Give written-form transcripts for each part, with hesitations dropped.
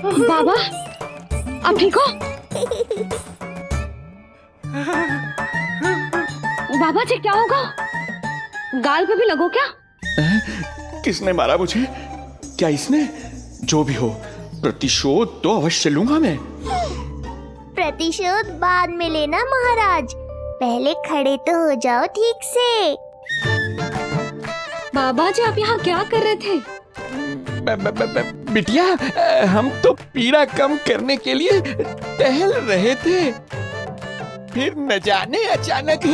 बाबा, आप ठीक हो? बाबा जी क्या होगा? गाल पे भी लगो क्या? किसने मारा मुझे? क्या इसने? जो भी हो, प्रतिशोध तो अवश्य लूंगा मैं। प्रतिशोध बाद में लेना महाराज, पहले खड़े तो हो जाओ ठीक से। बाबा जी आप यहाँ क्या कर रहे थे? बिटिया, हम तो पीड़ा कम करने के लिए टहल रहे थे, फिर न जाने अचानक।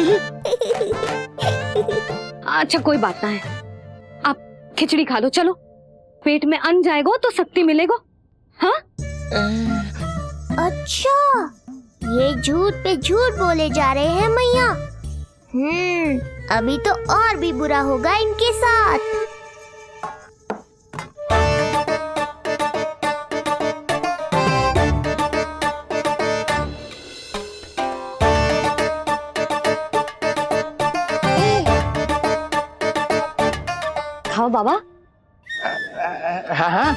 अच्छा कोई बात ना है, आप खिचड़ी खा लो, चलो पेट में अन्न जाएगा तो शक्ति मिलेगा। हाँ? अच्छा, ये झूठ पे झूठ बोले जा रहे हैं मैया। अभी तो और भी बुरा होगा इनके साथ। खाओ बाबा। हाँ हाँ,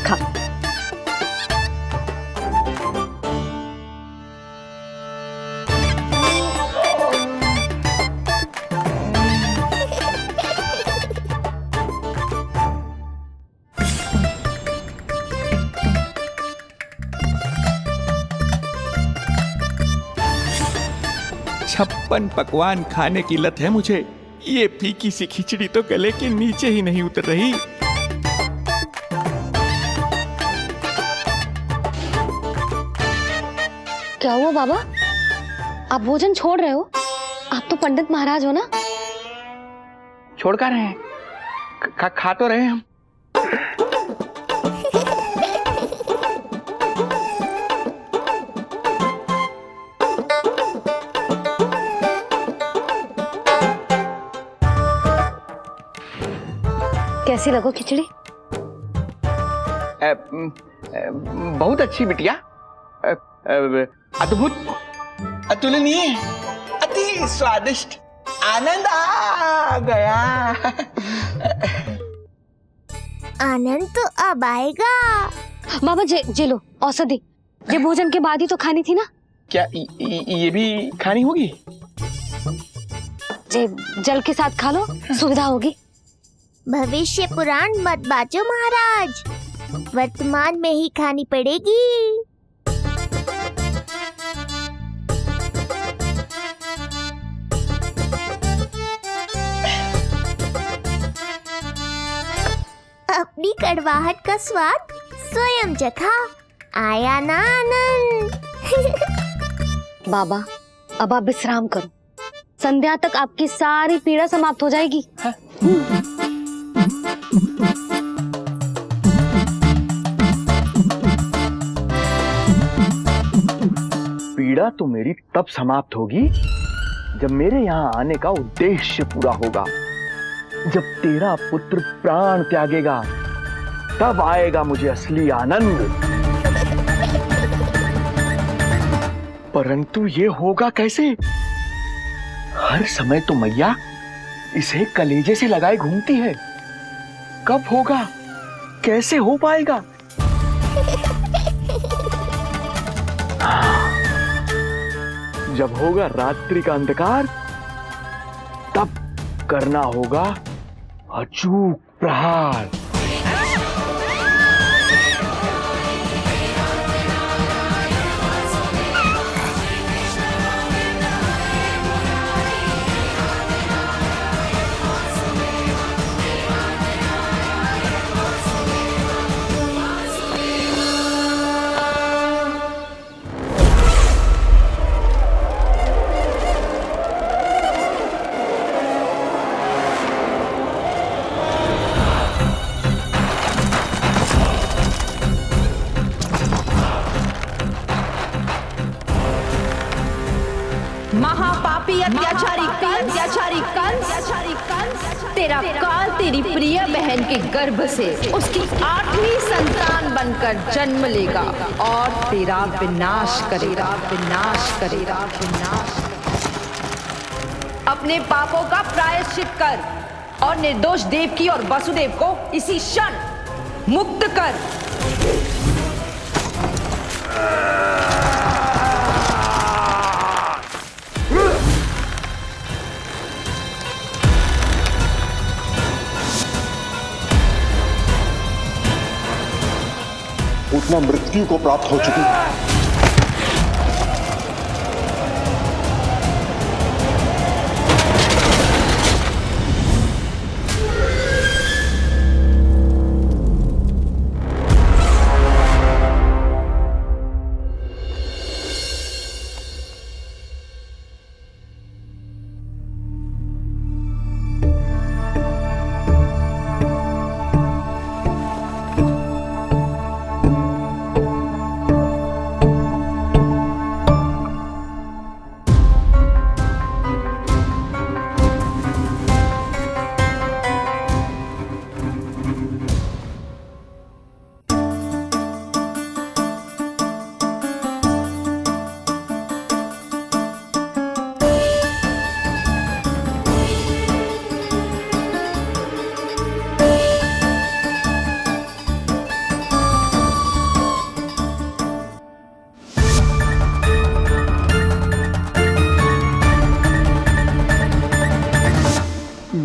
खा। छप्पन पकवान खाने की लत है मुझे। ये फीकी सी खिचड़ी तो गले के नीचे ही नहीं उतर रही। क्या हुआ बाबा, आप भोजन छोड़ रहे हो? आप तो पंडित महाराज हो ना। छोड़ कर रहे हैं, खा तो रहे हैं हम। कैसी लगो खिचड़ी? बहुत अच्छी बिटिया, अद्भुत, अतुलनीय, अति स्वादिष्ट, आनंद आ गया। आनंद तो अब आएगा। बाबा जे लो औषधि, ये भोजन के बाद ही तो खानी थी ना। क्या ये भी खानी होगी? जे जल के साथ खा लो, सुविधा होगी। भविष्य पुराण मत बाजो महाराज, वर्तमान में ही खानी पड़ेगी। अपनी कड़वाहट का स्वाद स्वयं चखा, आया ना आनंद। बाबा अब आप विश्राम करो, संध्या तक आपकी सारी पीड़ा समाप्त हो जाएगी। पीड़ा तो मेरी तब समाप्त होगी जब मेरे यहाँ आने का उद्देश्य पूरा होगा। जब तेरा पुत्र प्राण त्यागेगा, तब आएगा मुझे असली आनंद। परंतु ये होगा कैसे? हर समय तो मैया इसे कलेजे से लगाए घूमती है। कब होगा? कैसे हो पाएगा? जब होगा रात्रि का अंधकार, तब करना होगा अचूक प्रहार। महापापी अत्याचारी कंस, तेरा काल तेरी प्रिय बहन के गर्भ से उसकी 8वीं संतान बनकर जन्म लेगा और तेरा विनाश करेगा। अपने पापों का प्रायश्चित कर और निर्दोष देवकी और वसुदेव को इसी क्षण मुक्त कर। उतना मृत्यु को प्राप्त हो चुकी है।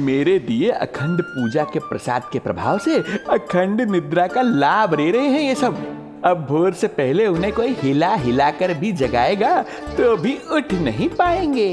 मेरे दिए अखंड पूजा के प्रसाद के प्रभाव से अखंड निद्रा का लाभ ले रहे हैं ये सब। अब भोर से पहले उन्हें कोई हिला हिलाकर भी जगाएगा तो भी उठ नहीं पाएंगे।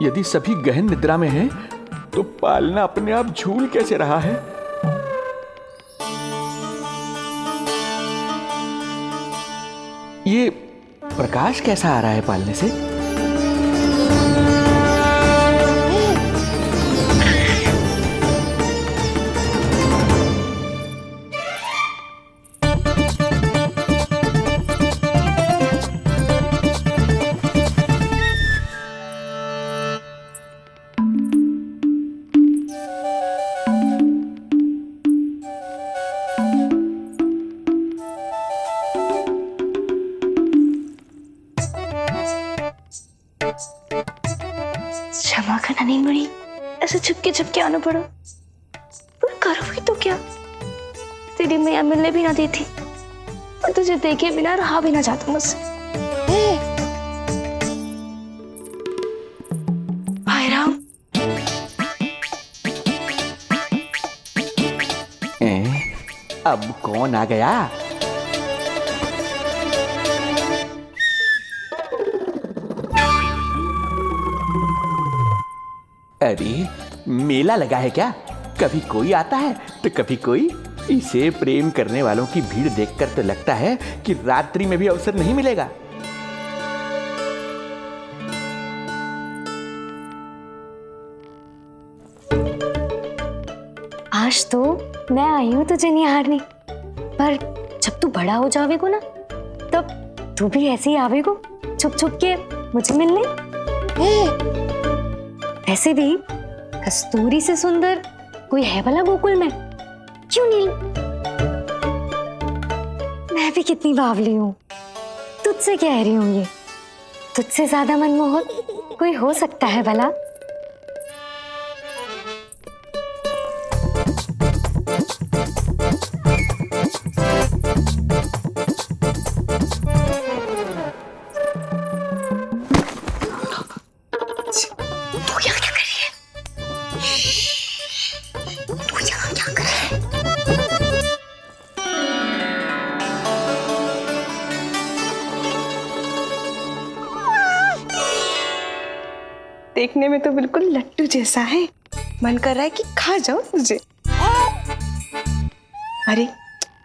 यदि सभी गहन निद्रा में हैं, तो पालना अपने आप झूल कैसे रहा है? ये प्रकाश कैसा आ रहा है पालने से? क्षमा करना नहीं मुड़ी, ऐसे छुपके आना पड़ा। पर करो भी तो क्या, तेरी मैया मिलने भी ना देती और तुझे देखे बिना रहा भी ना जाता मुझसे। भाई राम, अब कौन आ गया? अरे मेला लगा है क्या? कभी कोई आता है तो कभी कोई। इसे प्रेम करने वालों की भीड़ देखकर तो लगता है कि रात्रि में भी अवसर नहीं मिलेगा। आज तो मैं आई हूँ तुझे निहारने, पर जब तू बड़ा हो जावेगो ना, तब तू भी ऐसे ही आवेगो छुप छुप के मुझे मिलने। ऐसे भी कस्तूरी से सुंदर कोई है भला गोकुल में? क्यों नील? मैं भी कितनी बावली हूँ, तुझसे कह रही हूँ ये। तुझसे ज्यादा मनमोहक कोई हो सकता है भला? देखने में तो बिल्कुल लट्टू जैसा है, मन कर रहा है कि खा जाओ तुझे। अरे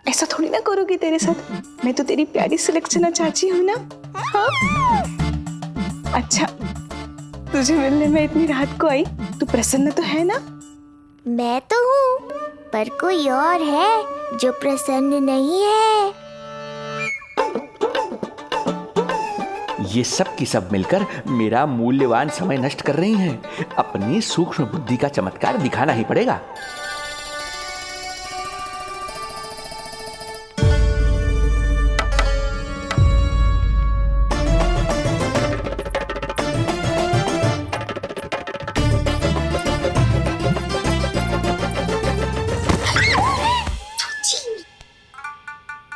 ऐसा थोड़ी ना करोगी तेरे साथ, मैं तो तेरी प्यारी सुलक्षणा चाची हूँ ना। हाँ? अच्छा, तुझे मिलने में इतनी रात को आई, तू प्रसन्न तो है ना? मैं तो हूँ, पर कोई और है जो प्रसन्न नहीं है। ये सब की सब मिलकर मेरा मूल्यवान समय नष्ट कर रही हैं। अपनी सूक्ष्म बुद्धि का चमत्कार दिखाना ही पड़ेगा।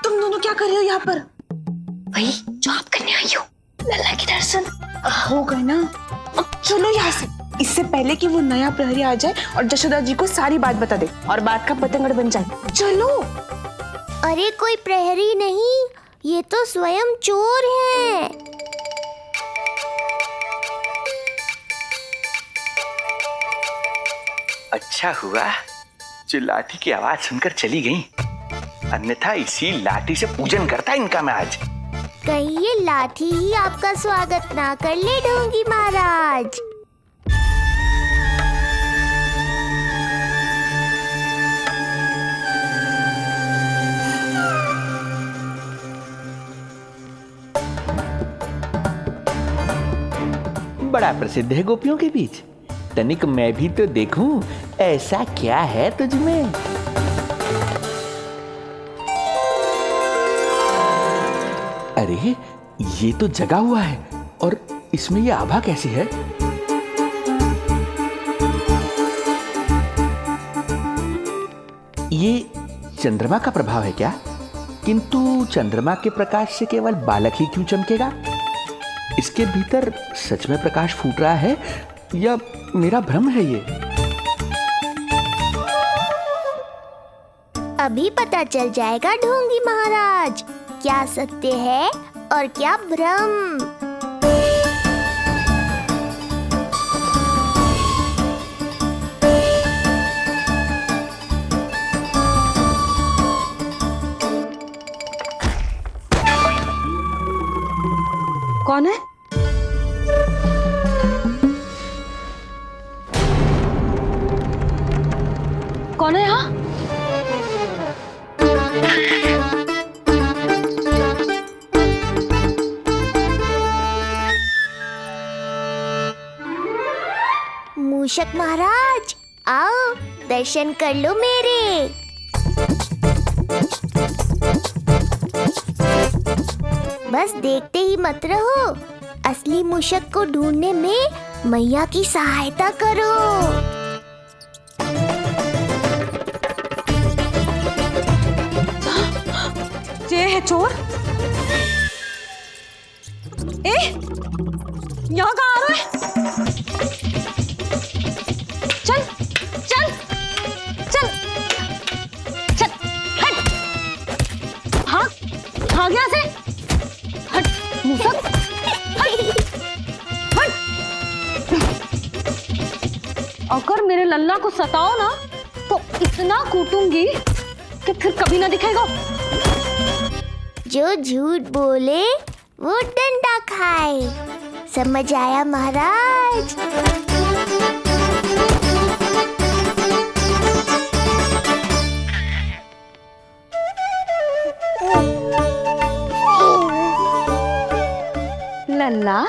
तुम दोनों क्या कर रहे हो यहाँ पर? वही जो आप करने आई हो, लल्ला के दर्शन। हो गए ना, अब चलो यहाँ से, इससे पहले कि वो नया प्रहरी आ जाए और जशोदा जी को सारी बात बता दे और बात का पतंगड़ बन जाए। चलो। अरे कोई प्रहरी नहीं, ये तो स्वयं चोर है। अच्छा हुआ जो लाठी की आवाज सुनकर चली गई, अन्यथा इसी लाठी से पूजन करता इनका मैं आज। कहीं ये लाठी ही आपका स्वागत ना कर ले ढोंगी महाराज। बड़ा प्रसिद्ध है गोपियों के बीच। तनिक मैं भी तो देखूं ऐसा क्या है तुझ में। अरे ये तो जगा हुआ है और इसमें ये आभा कैसी है? ये चंद्रमा का प्रभाव है क्या? किंतु चंद्रमा के प्रकाश से केवल बालक ही क्यों चमकेगा? इसके भीतर सच में प्रकाश फूट रहा है या मेरा भ्रम है ये? अभी पता चल जाएगा ढोंगी महाराज, क्या सत्य है और क्या भ्रम। कौन है? कौन है यहाँ? मूषक महाराज आओ, दर्शन कर लो मेरे। बस देखते ही मत रहो, असली मूषक को ढूंढने में मैया की सहायता करो। ये है चोर। ए, यहाँ कहाँ आ रहा है? चल चल चल चल, हट। हाँ हाँ, गया से हट मूसक, हट हट। अगर मेरे लल्ला को सताओ ना तो इतना कूटूंगी कि फिर कभी ना दिखेगा। जो झूठ बोले वो डंडा खाए, समझ आया महाराज? लल्ला,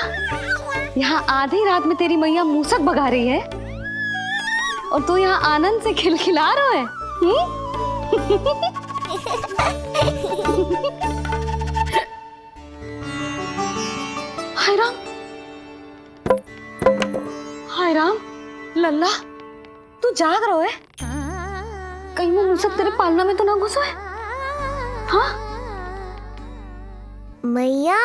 यहाँ आधी रात में तेरी मैया मूसक भगा रही है और तू यहाँ आनंद से खिलखिला रहा है। हाय राम, हाय राम। लल्ला, तू जाग रहा है? कहीं वो मूसक तेरे पालना में तो ना घुसा है? हाँ मैया,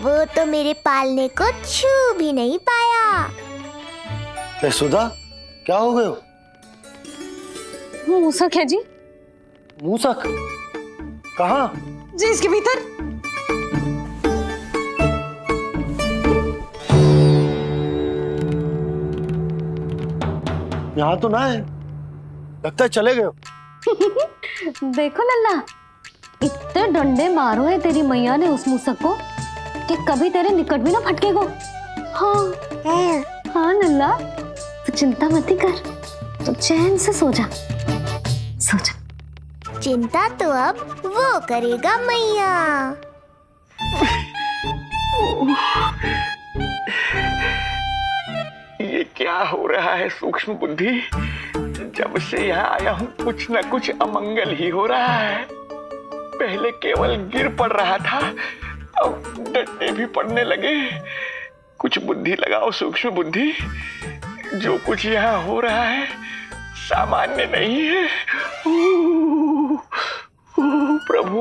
वो तो मेरे पालने को छू भी नहीं पाया। सुधा, क्या हो गए हो? वो मूसक है जी। मूसक? कहाँ? जी इसके भीतर। यहाँ तो ना है, लगता है चले गए हो। देखो लल्ला, इतने डंडे मारो है तेरी मैया ने उस मूसक को कि कभी तेरे निकट भी ना फटकेगा। हाँ हाँ लल्ला, तू चिंता मत ही कर, तो चैन से सो जा, सो जा। चिंता तो अब वो करेगा मैया। ये क्या हो रहा है सूक्ष्म बुद्धि? जब से यहाँ आया हूँ कुछ न कुछ अमंगल ही हो रहा है। पहले केवल गिर पड़ रहा था, अब डंडे भी पड़ने लगे। कुछ बुद्धि लगाओ सूक्ष्म बुद्धि, जो कुछ यहाँ हो रहा है सामान्य नहीं है। प्रभु।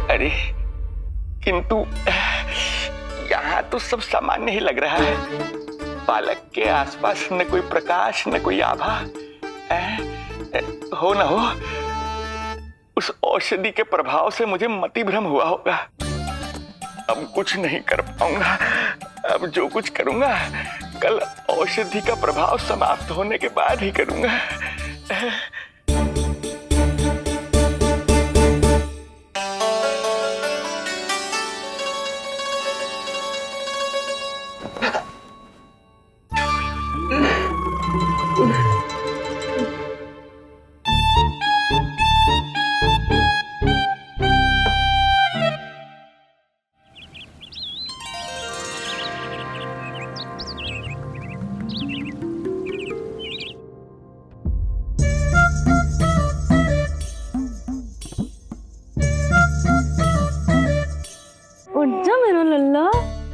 अरे किंतु यहाँ तो सब सामान्य ही लग रहा है। बालक के आसपास न कोई प्रकाश न कोई आभा। हो न हो उस औषधि के प्रभाव से मुझे मति भ्रम हुआ होगा। अब कुछ नहीं कर पाऊंगा। अब जो कुछ करूंगा कल औषधि का प्रभाव समाप्त होने के बाद ही करूंगा।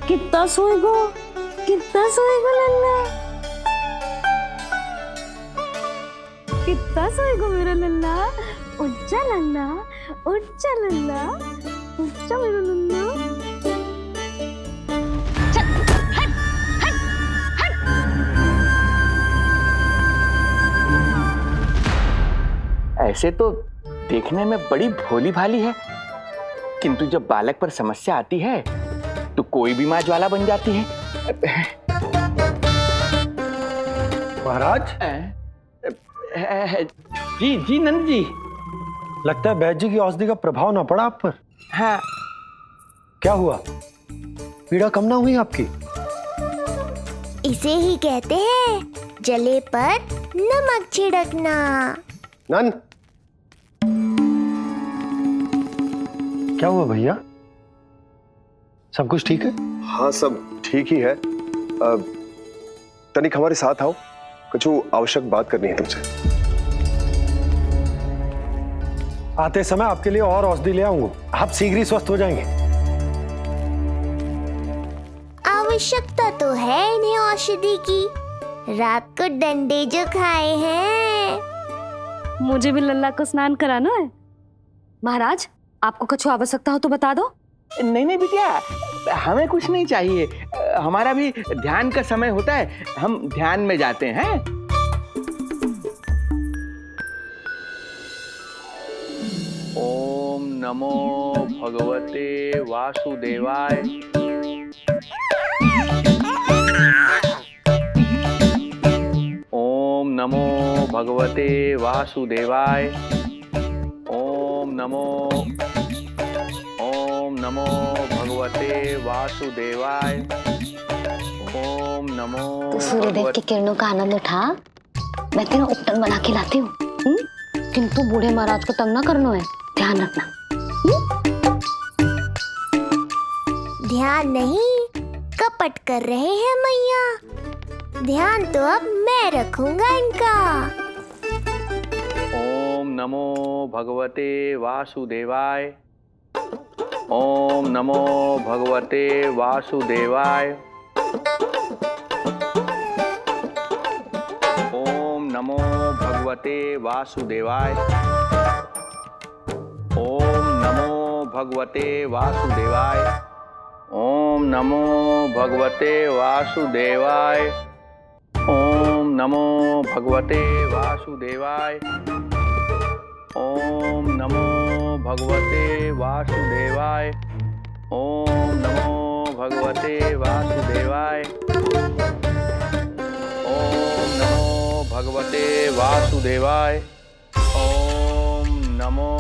कितना सोएगो, कितना सोएगो लल्ला, कितना सोएगो मेरा लल्ला। उठ जा लल्ला, उठ जा लल्ला, उठ जा मेरा लल्ला। चल, हट, हट, हट। ऐसे तो देखने में बड़ी भोली भाली है, किंतु जब बालक पर समस्या आती है तो कोई भी माँ ज्वाला बन जाती है। महाराज। जी जी नंद जी। लगता है बैद जी की औषधि का प्रभाव ना पड़ा आप पर। हाँ। क्या हुआ? पीड़ा कम ना हुई आपकी? इसे ही कहते हैं जले पर नमक छिड़कना। नंद, क्या हुआ भैया? सब कुछ ठीक है? हाँ सब ठीक ही है। तनिक हमारे साथ आओ, कुछ आवश्यक बात करनी है तुमसे। आते समय आपके लिए और औषधि ले आऊंगा, आप शीघ्र ही स्वस्थ हो जाएंगे। आवश्यकता तो है इन्हें औषधि की। रात को डंडे जो खाए हैं। मुझे भी लल्ला को स्नान कराना है। महाराज, आपको कुछ आवश्यकता हो तो बता दो। नहीं नहीं बिटिया, हमें कुछ नहीं चाहिए। हमारा भी ध्यान का समय होता है, हम ध्यान में जाते हैं। ओम नमो भगवते वासुदेवाय। ओम नमो भगवते वासुदेवाय। ओम नमो भगवते वासुदेवाय। ओम नमो। तो सूर्यदेव की किरणों का आनंद उठा, मैं तेरा उपटन बना के लाती हूँ। किंतु बूढ़े महाराज को तंग ना करना है, ध्यान रखना। ध्यान नहीं, कपट कर रहे हैं मैया। ध्यान तो अब मैं रखूंगा इनका। ओम नमो भगवते वासुदेवाय। ओम नमो भगवते वासुदेवाय। ओम नमो भगवते वासुदेवाय। ओम नमो भगवते वासुदेवाय। ओम नमो भगवते वासुदेवाय। ओम नमो भगवते वासुदेवाय। ओम नमो भगवते वासुदेवाय। ओम नमो भगवते वासुदेवाय। ओम नमो भगवते वासुदेवाय। नमो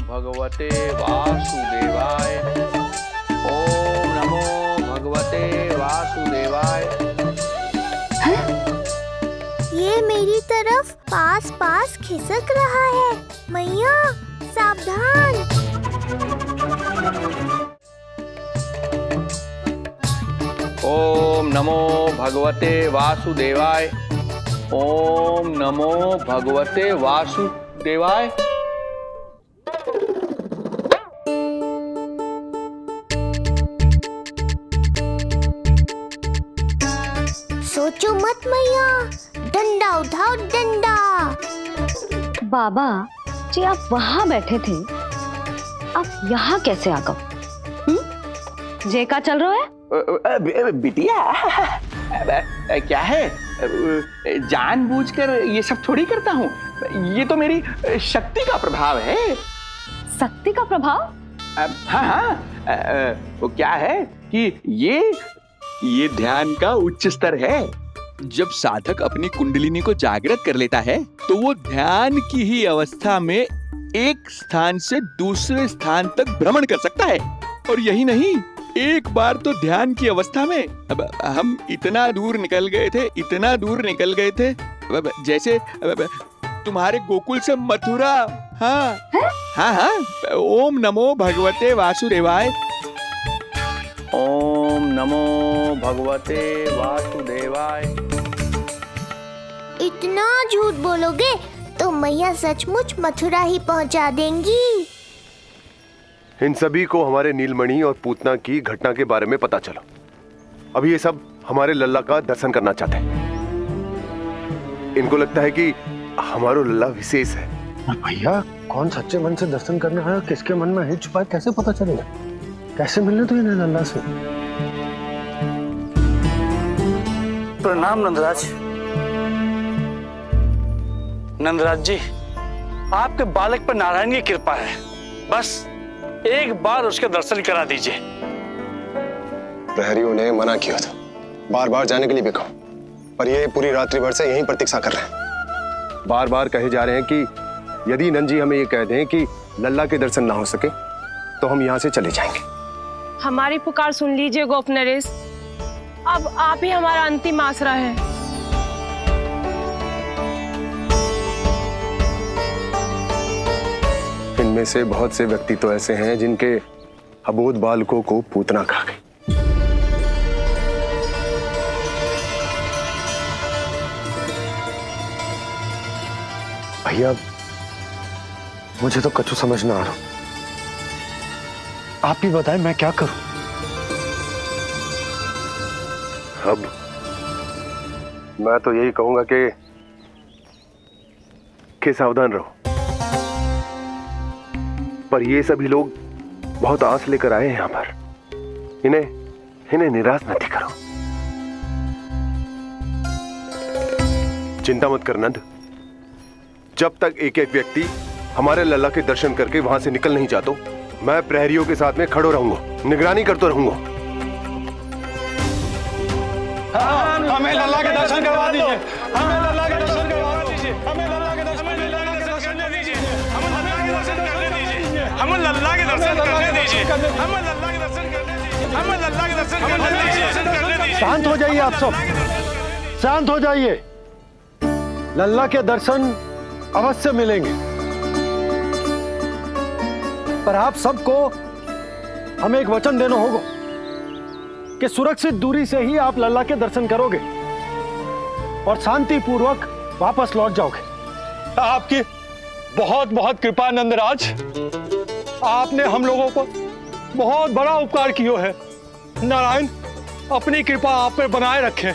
भगवते वासुदेवाय। ओम नमो भगवते वासुदेवाय। ये मेरी तरफ पास पास खिसक रहा है। मैया सावधान। ओम नमो भगवते वासुदेवाय। ओम नमो भगवते वासुदेवाय। सोचो मत मैया, डंडा उठाओ डंडा। बाबा जी आप वहां बैठे थे, आप यहाँ कैसे आ गए? जे का चल रहा है? बिटिया क्या है, जानबूझकर ये सब थोड़ी करता हूँ। ये तो मेरी शक्ति का प्रभाव है। शक्ति का प्रभाव? हाँ हाँ, वो क्या है कि ये ध्यान का उच्च स्तर है। जब साधक अपनी कुंडलिनी को जागृत कर लेता है तो वो ध्यान की ही अवस्था में एक स्थान से दूसरे स्थान तक भ्रमण कर सकता है। और यही नहीं, एक बार तो ध्यान की अवस्था में अब हम इतना दूर निकल गए थे, जैसे तुम्हारे गोकुल से मथुरा। हाँ हाँ हाँ। ओम नमो भगवते वासुदेवाय। ओम नमो भगवते वासुदेवाय। इतना झूठ बोलोगे तो मैया सचमुच मथुरा ही पहुंचा देंगी। इन सभी को हमारे नीलमणि और पूतना की घटना के बारे में पता चला। अभी ये सब हमारे लल्ला का दर्शन करना चाहते हैं। इनको लगता है कि हमारा लल्ला विशेष है। भैया कौन सच्चे मन से दर्शन करने आया, किसके मन में हित छुपा है, कैसे पता चलेगा? कैसे मिलने तो इन्हें लल्ला से? प्रणाम नंदराज। नंदराज जी, आपके बालक पर नारायण की कृपा है। बस एक बार उसके दर्शन करा दीजिए। प्रहरियों ने मना किया था, बार बार जाने के लिए भी कहा, पर ये पूरी रात्रि भर से यहीं प्रतीक्षा कर रहे हैं। बार बार कहे जा रहे हैं कि यदि नंद जी हमें ये कह दें कि लल्ला के दर्शन ना हो सके तो हम यहाँ से चले जाएंगे। हमारी पुकार सुन लीजिए गोप नरेश, अब आप ही हमारा अंतिम आसरा है। इनमें से बहुत से व्यक्ति तो ऐसे हैं जिनके अबोध बालकों को पूतना खा गई। भैया मुझे तो कछु समझ ना आ रहा। आप ही बताएं मैं क्या करूं? अब मैं तो यही कहूंगा कि सावधान रहो। पर ये सभी लोग बहुत आस लेकर आए हैं यहाँ पर। इन्हें निराश मत करो। चिंता मत कर नंद, जब तक एक एक व्यक्ति हमारे लल्ला के दर्शन करके वहां से निकल नहीं जाता, मैं प्रहरियों के साथ में खड़ो रहूंगा, निगरानी करता रहूंगा। हमें लल्ला के दर्शन करवा दीजिए, हमें लल्ला के दर्शन करवा दीजिए, हमें लल्ला के दर्शन करने दीजिए, हमें लल्ला के दर्शन करने दीजिए, हमें लल्ला के दर्शन करने दीजिए, हमें लल्ला के दर्शन करने दीजिए, हमें लल्ला के दर्शन करने दीजिए। शांत हो जाइए आप सब, शांत हो जाइए। लल्ला के दर्शन अवश्य मिलेंगे, पर आप सबको हमें एक वचन देना होगा कि सुरक्षित दूरी से ही आप लल्ला के दर्शन करोगे और शांति पूर्वक वापस लौट जाओगे। आपकी बहुत बहुत कृपा नंदराज, आपने हम लोगों को बहुत बड़ा उपकार किया है। नारायण अपनी कृपा आप पर बनाए रखे।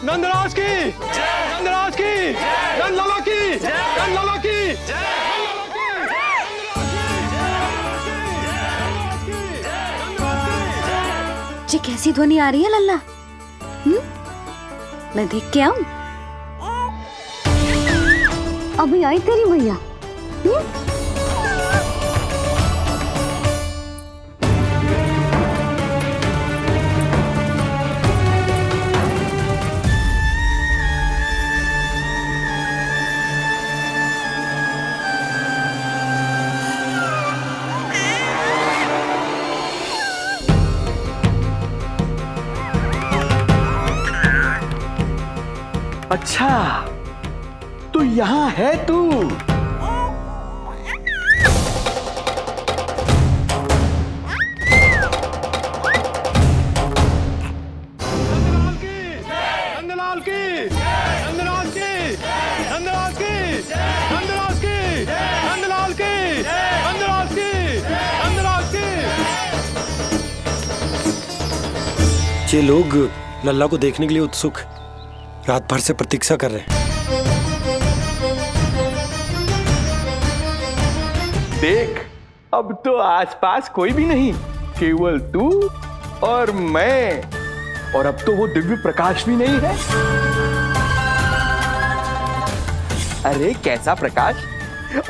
नंदराज की, नंदराज की, नंदलाला की, नंदलाला की। जी कैसी ध्वनि आ रही है लल्ला? मैं देख के आऊं? अभी आई तेरी मैया। अच्छा, तो यहाँ है तू। ये लोग लल्ला को देखने के लिए उत्सुक रात भर से प्रतीक्षा कर रहे हैं। देख, अब तो आसपास कोई भी नहीं, केवल तू और मैं। और अब तो वो दिव्य प्रकाश भी नहीं है। अरे कैसा प्रकाश?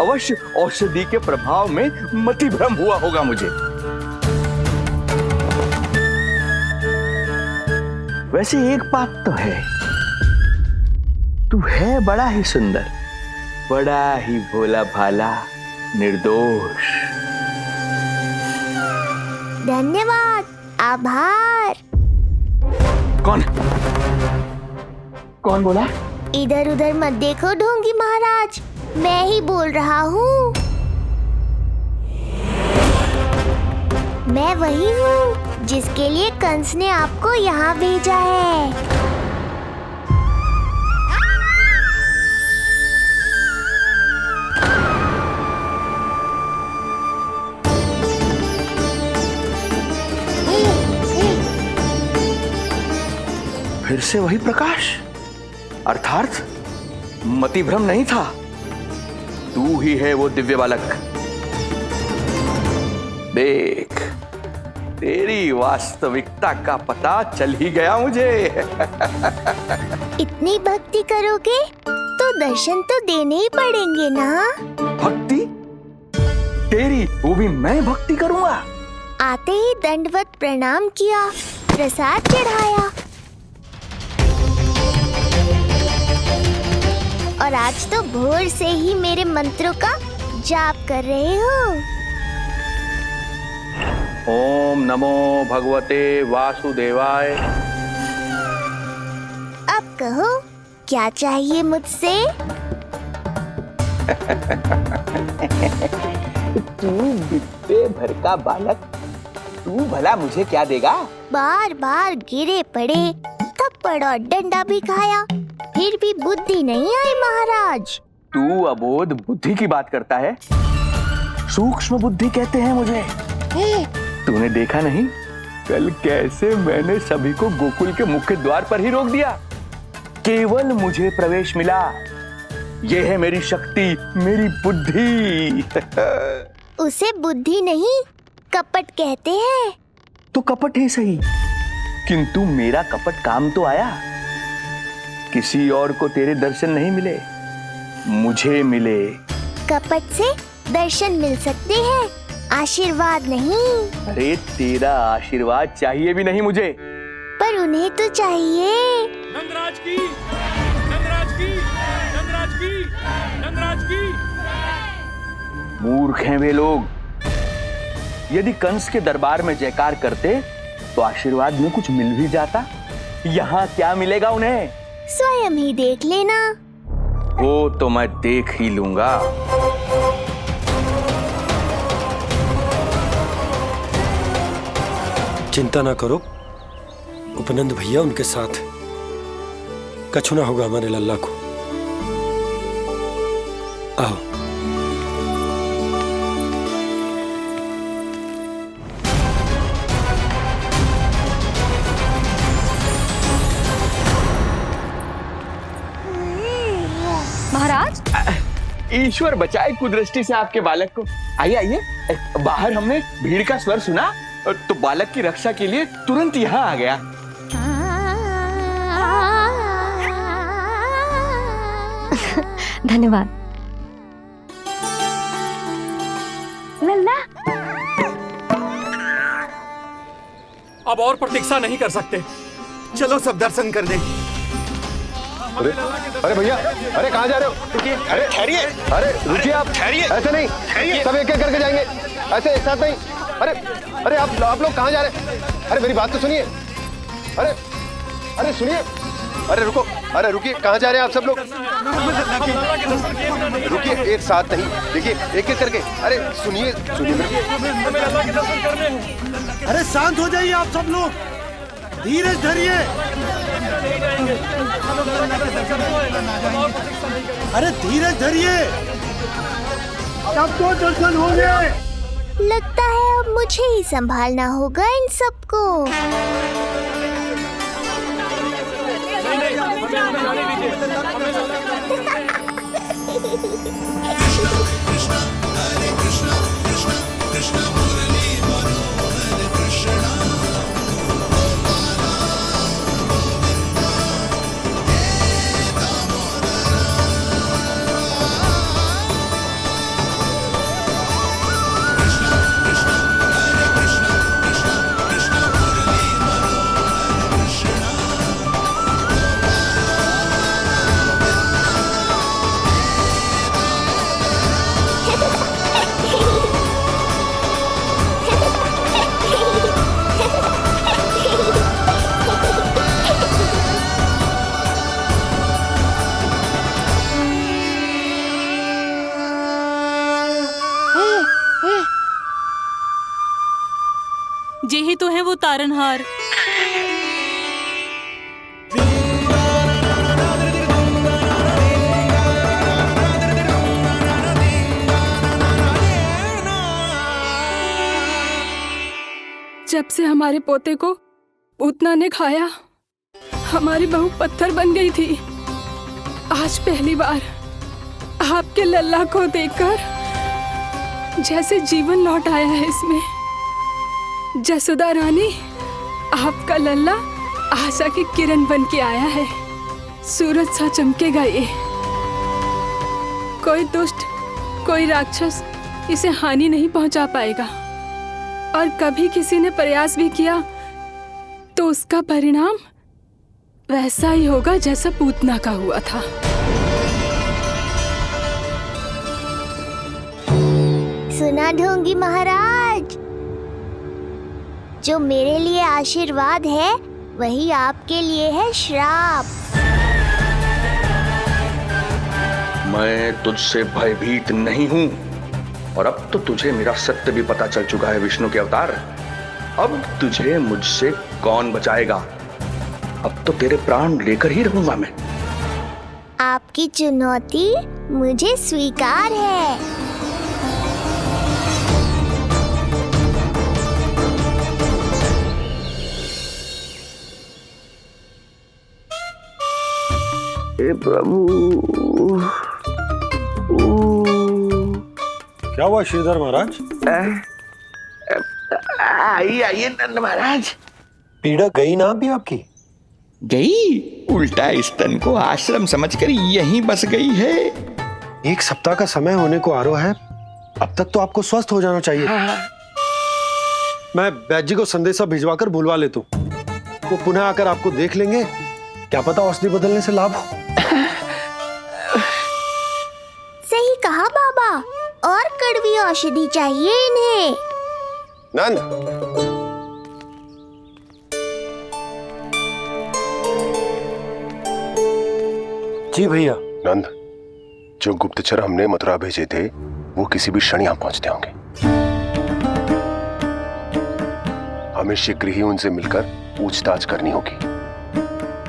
अवश्य औषधि के प्रभाव में मतिभ्रम हुआ होगा मुझे। वैसे एक बात तो है, तू है बड़ा ही सुंदर, बड़ा ही भोला भाला, निर्दोष। धन्यवाद, आभार। कौन कौन बोला? इधर उधर मत देखो ढोंगी महाराज, मैं ही बोल रहा हूँ। मैं वही हूँ जिसके लिए कंस ने आपको यहाँ भेजा है। फिर से वही प्रकाश, अर्थात मतिभ्रम नहीं था, तू ही है वो दिव्य बालक। देख, तेरी वास्तविकता का पता चल ही गया मुझे। इतनी भक्ति करोगे तो दर्शन तो देने ही पड़ेंगे ना। भक्ति? तेरी? वो भी मैं भक्ति करूंगा? आते ही दंडवत प्रणाम किया, प्रसाद चढ़ाया, और आज तो भोर से ही मेरे मंत्रों का जाप कर रहे हो। ओम नमो भगवते वासुदेवाय। अब कहो, क्या चाहिए मुझसे? तू विद्या भर का बालक, तू भला मुझे क्या देगा? बार बार गिरे पड़े, थप्पड़ और डंडा भी खाया, फिर भी बुद्धि नहीं आई महाराज। तू अबोध बुद्धि की बात करता है? सूक्ष्म बुद्धि कहते हैं मुझे। तूने देखा नहीं कल कैसे मैंने सभी को गोकुल के मुख्य द्वार पर ही रोक दिया? केवल मुझे प्रवेश मिला। यह है मेरी शक्ति, मेरी बुद्धि। उसे बुद्धि नहीं, कपट कहते हैं। तो कपट ही सही, किंतु मेरा कपट काम तो आया। किसी और को तेरे दर्शन नहीं मिले, मुझे मिले। कपट से दर्शन मिल सकते हैं, आशीर्वाद नहीं। अरे तेरा आशीर्वाद चाहिए भी नहीं मुझे। पर उन्हें तो चाहिए। नंदराज की, नंदराज की, नंदराज की, नंदराज की। मूर्ख हैं वे लोग। यदि कंस के दरबार में जयकार करते तो आशीर्वाद में कुछ मिल भी जाता। यहाँ क्या मिलेगा उन्हें? स्वयं ही देख लेना। वो तो मैं देख ही लूंगा। चिंता ना करो, उपनंद भैया उनके साथ, कछु ना होगा हमारे लल्ला को। आओ। महाराज, ईश्वर बचाए कुदृष्टि से आपके बालक को। आइए आइए, बाहर हमने भीड़ का स्वर सुना तो बालक की रक्षा के लिए तुरंत यहाँ आ गया। धन्यवाद। लल्ला, अब और प्रतीक्षा नहीं कर सकते, चलो सब दर्शन कर लें। अरे भैया, अरे कहाँ जा रहे हो? अरे ठहरिए, अरे रुकिए आप, ठहरिए। ऐसे नहीं, सब एक एक करके जाएंगे, ऐसे एक साथ नहीं। अरे अरे आप लोग कहाँ जा रहे हैं? अरे मेरी बात तो सुनिए। अरे सुनिए, अरे रुको। अरे रुकिए, कहाँ जा रहे हैं आप सब लोग? रुकिए, एक साथ नहीं, देखिए एक एक करके। अरे सुनिए सुनिए, अरे शांत हो जाइए आप सब लोग, धीरज धरिए। अरे धीरज धरिए, सबको दर्शन हो गए। लगता है अब मुझे ही संभालना होगा इन सबको। जे ही तो है वो तारनहार। जब से हमारे पोते को पूतना ने खाया, हमारी बहू पत्थर बन गई थी। आज पहली बार आपके लल्ला को देखकर जैसे जीवन लौट आया है इसमें। जसोदा रानी, आपका लल्ला आशा की किरण बन के आया है। सूरज सा चमकेगा ये। कोई दुष्ट, कोई राक्षस इसे हानि नहीं पहुंचा पाएगा। और कभी किसी ने प्रयास भी किया तो उसका परिणाम वैसा ही होगा जैसा पूतना का हुआ था। सुना ढोंगी महाराज, जो मेरे लिए आशीर्वाद है वही आपके लिए है श्राप। मैं तुझसे भयभीत नहीं हूं, और अब तो तुझे मेरा सत्य भी पता चल चुका है विष्णु के अवतार। अब तुझे मुझसे कौन बचाएगा? अब तो तेरे प्राण लेकर ही रहूंगा मैं। आपकी चुनौती मुझे स्वीकार है। हे प्रभु, क्या हुआ श्रीधर महाराज? आइए नंद महाराज। पीड़ा गई ना अभी आपकी? गई? उल्टा स्तन को आश्रम समझकर यहीं बस गई है। 1 सप्ताह का समय होने को आ रहा है, अब तक तो आपको स्वस्थ हो जाना चाहिए। मैं वैद्य जी को संदेशा भिजवाकर बुलवा लेता हूँ। वो पुनः आकर आपको देख लेंगे, क्या पता औषधि बदलने से लाभ हो। सही कहा बाबा, और कड़वी औषधि चाहिए इन्हें। नंद, जी भैया। नंद, जो गुप्तचर हमने मथुरा भेजे थे वो किसी भी क्षण यहाँ पहुंचते होंगे। हमें शीघ्र ही उनसे मिलकर पूछताछ करनी होगी।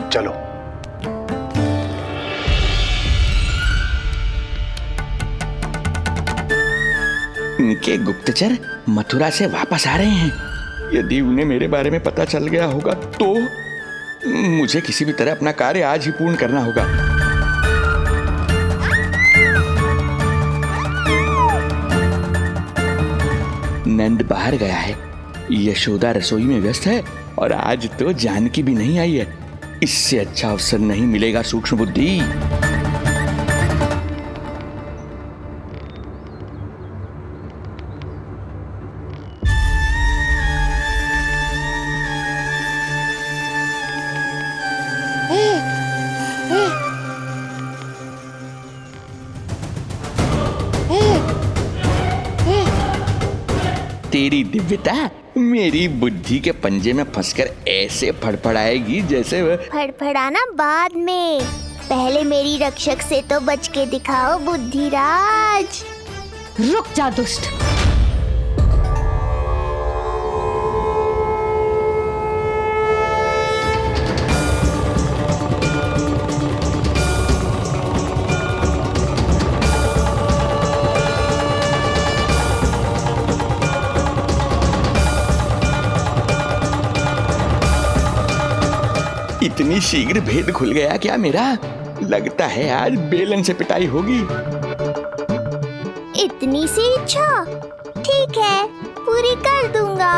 चलो। उनके गुप्तचर मथुरा से वापस आ रहे हैं। यदि उन्हें मेरे बारे में पता चल गया होगा तो मुझे किसी भी तरह अपना कार्य आज ही पूर्ण करना होगा। नंद बाहर गया है, यशोदा रसोई में व्यस्त है, और आज तो जानकी भी नहीं आई है। इससे अच्छा अवसर नहीं मिलेगा सूक्ष्म बुद्धि। तेरी दिव्यता मेरी बुद्धि के पंजे में फंसकर ऐसे फड़फड़ाएगी जैसे वह फड़फड़ाना बाद में, पहले मेरी रक्षक से तो बच के दिखाओ बुद्धिराज। रुक जा दुष्ट। इतनी शीघ्र भेद खुल गया क्या मेरा? लगता है आज बेलन से पिटाई होगी। इतनी सी इच्छा, ठीक है, पूरी कर दूंगा।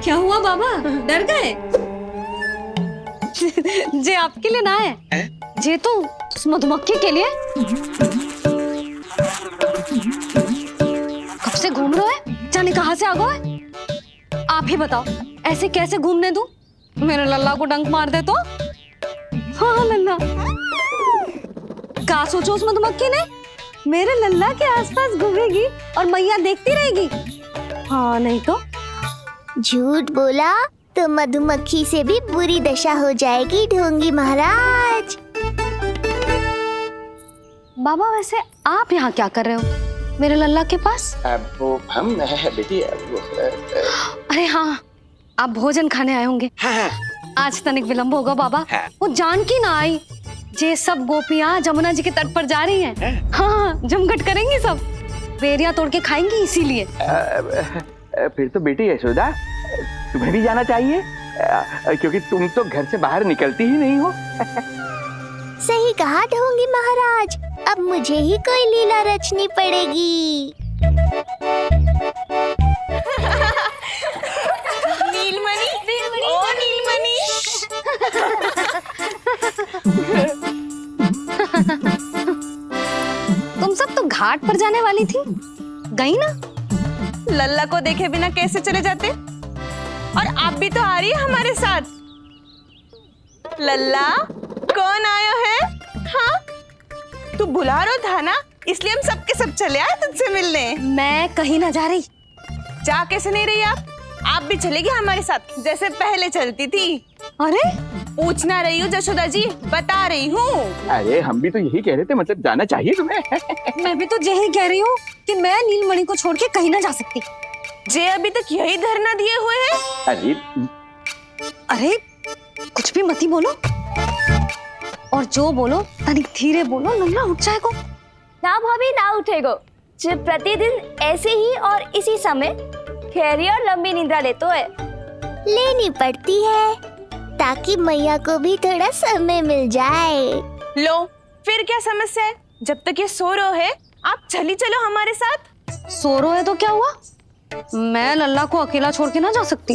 क्या हुआ बाबा, डर गए? जे आपके लिए ना है, जे तो उस मधुमक्खी के लिए। कब से घूम रहे हैं, जाने कहां से आ गए? आप ही बताओ, ऐसे कैसे घूमने दूं? मेरे लल्ला को डंक मार दे तो? हाँ लल्ला, क्या सोचो उस मधुमक्खी ने? मेरे लल्ला के आसपास घूमेगी और मैया देखती रहेगी। हाँ नहीं तो? झूठ बोला तो मधुमक्खी से भी बुरी दशा हो जाएगी ढोंगी महाराज। बाबा वैसे आप यहाँ क्या कर रहे हो मेरे लल्ला के पास? अब वो हम बेटी अरे हाँ, आप भोजन खाने आए होंगे। हाँ। आज तनिक विलंब होगा बाबा। हाँ। वो जानकी ना आई, जे सब गोपियाँ जमुना जी के तट पर जा रही हैं। हाँ, जमघट करेंगी सब, बेरिया तोड़ के खाएंगी इसीलिए। फिर तो बेटी यशोदा, तुम्हें भी जाना चाहिए, क्योंकि तुम तो घर से बाहर निकलती ही नहीं हो। सही कहा ढोंगी महाराज, अब मुझे ही कोई लीला रचनी पड़ेगी। नीलमणि, ओ नीलमणि। तुम सब तो घाट पर जाने वाली थी, गई ना? लल्ला को देखे बिना कैसे चले जाते? और आप भी तो आ रही है हमारे साथ। लल्ला, कौन आयो है? हाँ, तू बुला रहा था ना, इसलिए हम सब के सब चले आए तुझसे मिलने। मैं कहीं ना जा रही। जा कैसे नहीं रही आप भी चलेगी हमारे साथ, जैसे पहले चलती थी। अरे पूछना रही हूँ जशोदा जी, बता रही हूँ। अरे हम भी तो यही कह रहे थे, मतलब जाना चाहिए तुम्हें। मैं भी तो यही कह रही हूँ कि मैं नीलमणि को छोड़ के कहीं ना जा सकती। जे अभी तक यही धरना दिए हुए हैं। अरे कुछ भी मती बोलो, और जो बोलो तनिक धीरे बोलो, लल्ला उठ जाएगो। ना भाभी ना उठेगो, जो प्रतिदिन ऐसे ही और इसी समय गहरी और लंबी निद्रा लेते है। लेनी पड़ती है ताकि मैया को भी थोड़ा समय मिल जाए। लो, फिर क्या समस्या है? जब तक ये सो रहे है, आप चली चलो हमारे साथ। सो रहे है तो क्या हुआ? मैं लल्ला को अकेला छोड़ के ना जा सकती।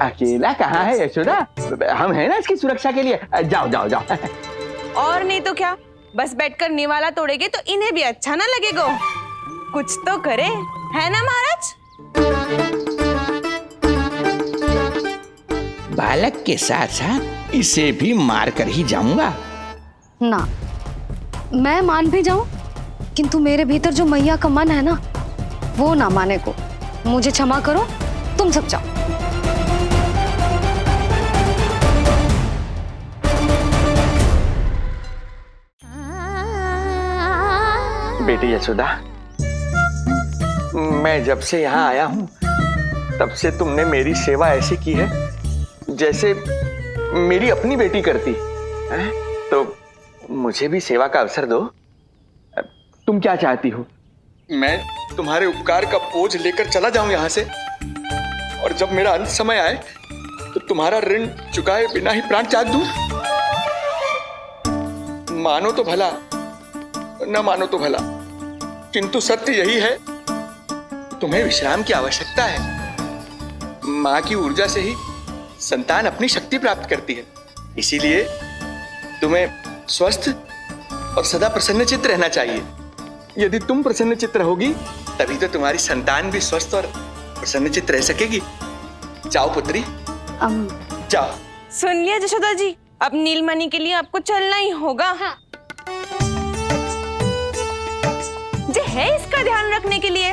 अकेला कहाँ है यशोदा, हम हैं ना इसकी सुरक्षा के लिए। जाओ जाओ जाओ। और नहीं तो क्या, बस बैठकर निवाला तोड़ेगे तो इन्हें भी अच्छा ना लगेगा। कुछ तो करे, है ना महाराज? बालक के साथ साथ इसे भी मार कर ही जाऊंगा। ना, मैं मान भी जाऊं, किंतु मेरे भीतर जो मैया का मन है ना, वो ना माने को। मुझे क्षमा करो, तुम सब जाओ। बेटी यशोदा, मैं जब से यहाँ आया हूँ तब से तुमने मेरी सेवा ऐसी की है जैसे मेरी अपनी बेटी करती है। तो मुझे भी सेवा का अवसर दो। तुम क्या चाहती हो? मैं तुम्हारे उपकार का बोझ लेकर चला जाऊं यहाँ से, और जब मेरा अंत समय आए तो तुम्हारा ऋण चुकाए बिना ही प्राण त्याग दूं? मानो तो भला, न मानो तो भला, किंतु सत्य यही है, तुम्हें विश्राम की आवश्यकता है। माँ की ऊर्जा से ही संतान अपनी शक्ति प्राप्त करती है। इसीलिए तुम्हें स्वस्थ और सदा प्रसन्नचित्त रहना चाहिए। यदि तुम प्रसन्नचित्त रहोगी तभी तो तुम्हारी संतान भी स्वस्थ और प्रसन्नचित्त रह सकेगी। जाओ पुत्री, जाओ। सुन लिया जशोदा जी, अब नीलमणि के लिए आपको चलना ही होगा। हाँ। जो है इसका ध्यान रखने के लिए।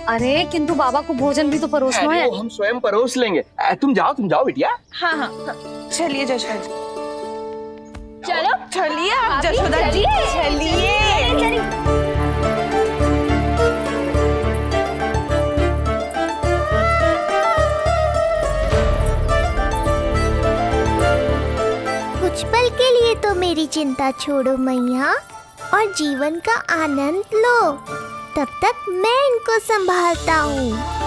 अरे किंतु बाबा को भोजन भी तो परोसना है। वो हम स्वयं परोस लेंगे। तुम जाओ बिटिया। हाँ हाँ, चलिए जशोदा जी। चलो चलिए आप जशोदा जी, चलिए। कुछ पल के लिए तो मेरी चिंता छोड़ो मैया और जीवन का आनंद लो। तब तक मैं इनको संभालता हूँ।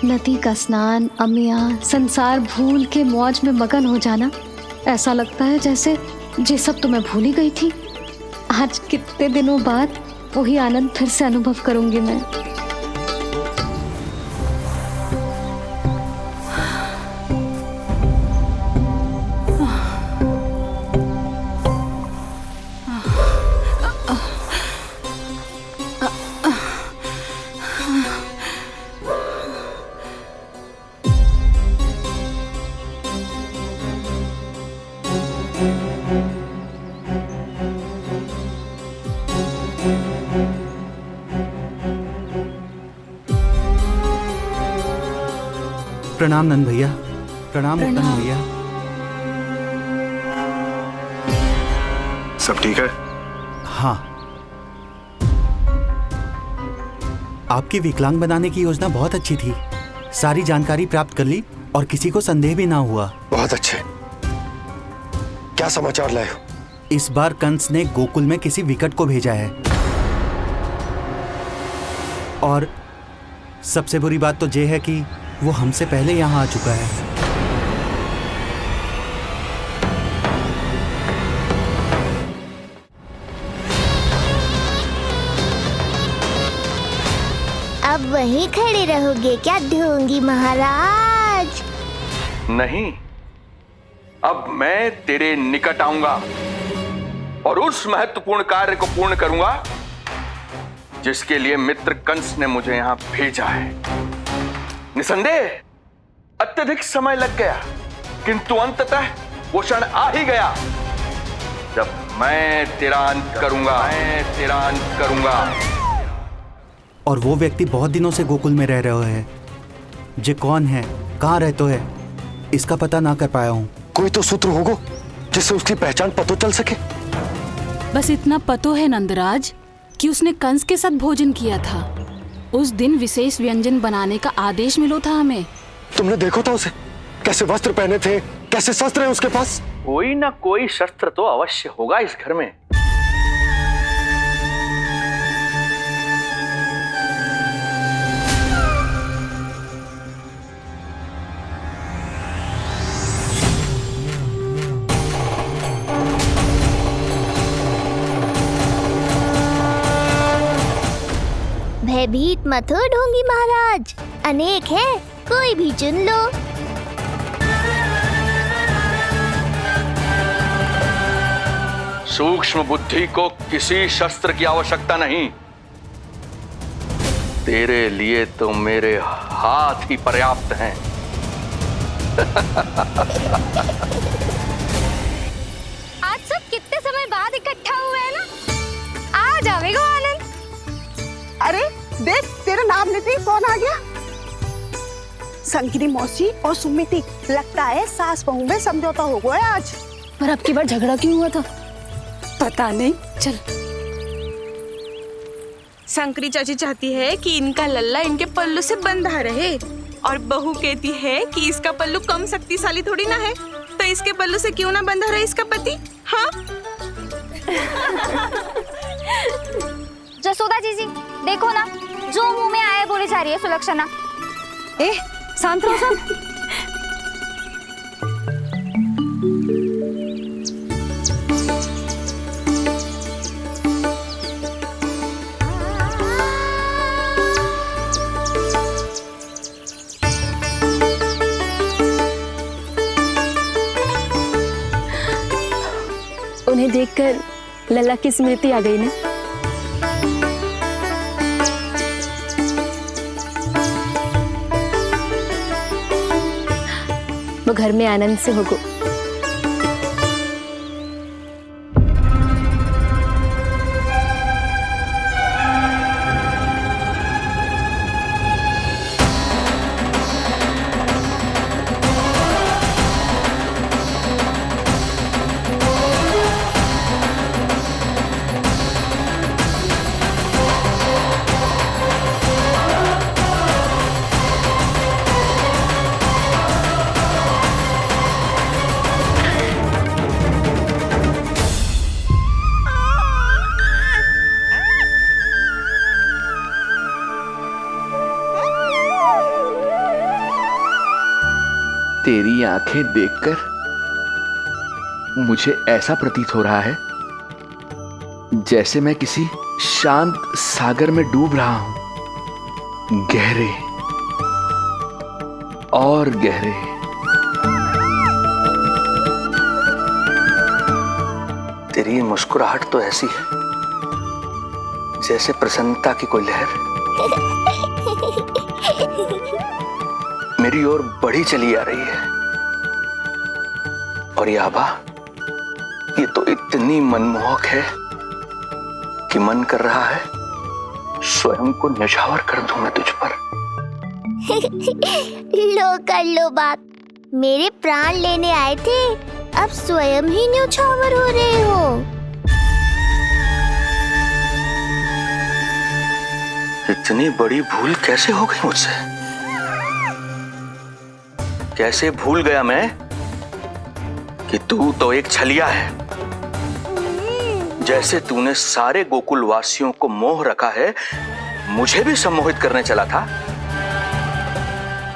नदी का स्नान, अमिया, संसार भूल के मौज में मगन हो जाना, ऐसा लगता है जैसे ये सब तो मैं भूल ही गई थी। आज कितने दिनों बाद वही आनंद फिर से अनुभव करूंगी मैं। प्रणाम नंद भैया। प्रणाम उत्तम भैया। सब ठीक है? हाँ। आपकी विकलांग बनाने की योजना बहुत अच्छी थी। सारी जानकारी प्राप्त कर ली और किसी को संदेह भी ना हुआ। बहुत अच्छे। क्या समाचार लाए हो? इस बार कंस ने गोकुल में किसी विकट को भेजा है, और सबसे बुरी बात तो ये है कि वो हमसे पहले यहाँ आ चुका है। अब वहीं खड़े रहोगे क्या ढोंगी महाराज? नहीं, अब मैं तेरे निकट आऊंगा और उस महत्वपूर्ण कार्य को पूर्ण करूंगा जिसके लिए मित्र कंस ने मुझे यहां भेजा है। निसंदेह अत्यधिक समय लग गया, किंतु अंततः वो क्षण आ ही गया जब मैं तेरा अंत करूंगा। और वो व्यक्ति बहुत दिनों से गोकुल में रह रहे हैं। जे कौन है, कहाँ रहते है, इसका पता ना कर पाया हूँ। कोई तो सूत्र होगा जिससे उसकी पहचान पता चल सके। बस इतना पतो है नंदराज कि उसने कंस के साथ भोजन किया था। उस दिन विशेष व्यंजन बनाने का आदेश मिलो था हमें। तुमने देखो था उसे, कैसे वस्त्र पहने थे, कैसे शस्त्र है उसके पास? कोई ना कोई शस्त्र तो अवश्य होगा इस घर में। भयभीत मत हो ढोंगी महाराज, अनेक है, कोई भी चुन लो। सूक्ष्म बुद्धि को किसी शस्त्र की आवश्यकता नहीं। तेरे लिए तो मेरे हाथ ही पर्याप्त हैं। आज सब कितने समय बाद इकट्ठा हुए हैं ना, आ जाएगा आनंद। अरे देख, तेरा नाम लेते ही कौन आ गया? संगिनी मौसी और सुमिति, लगता है सास बहू में समझौता हो गया आज। पर अब की बार झगड़ा क्यों हुआ था? पता नहीं। चल। शंकरी चाची चाहती है कि इनका लल्ला इनके पल्लू से बंधा रहे, और बहू कहती है कि इसका पल्लू कम शक्तिशाली थोड़ी ना है, तो इसके पल्लू से क्यों ना बंधा रहे इसका पति। हाँ जसोदा जीजी, देखो ना, जो मुंह में आए बोली जा रही है सुलक्षणा। शांत रहो सब। उन्हें देखकर लल्ला की स्मृति आ गई ना। वो घर में आनंद से होगो। तेरी आंखें देखकर मुझे ऐसा प्रतीत हो रहा है जैसे मैं किसी शांत सागर में डूब रहा हूं, गहरे और गहरे। तेरी मुस्कुराहट तो ऐसी है जैसे प्रसन्नता की कोई लहर मेरी ओर बढ़ी चली आ रही है। और ये आभा, ये तो इतनी मनमोहक है कि मन कर रहा है स्वयं को न्यौछावर कर दूं मैं तुझ पर। लो कर लो बात, मेरे प्राण लेने आए थे, अब स्वयं ही न्यौछावर हो रहे हो। इतनी बड़ी भूल कैसे हो गई मुझसे? कैसे भूल गया मैं कि तू तो एक छलिया है। जैसे तूने सारे गोकुल वासियों को मोह रखा है, मुझे भी सम्मोहित करने चला था,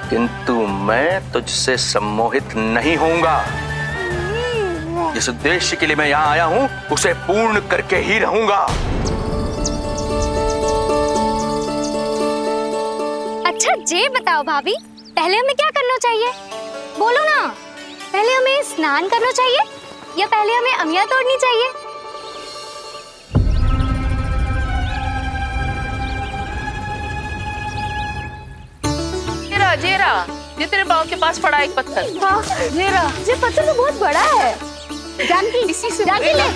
किंतु मैं तुझसे सम्मोहित नहीं होऊंगा। जिस उद्देश्य के लिए मैं यहां आया हूं उसे पूर्ण करके ही रहूंगा। अच्छा जे बताओ भाभी, पहले हमें क्या करना चाहिए? बोलो ना, पहले हमें स्नान करना चाहिए या पहले हमें अमिया तोड़नी चाहिए? जेरा, ये तेरे बाव के पास पड़ा एक पत्थर। हाँ, ये पत्थर तो बहुत बड़ा है। जानकी, इसी से जानकी ले।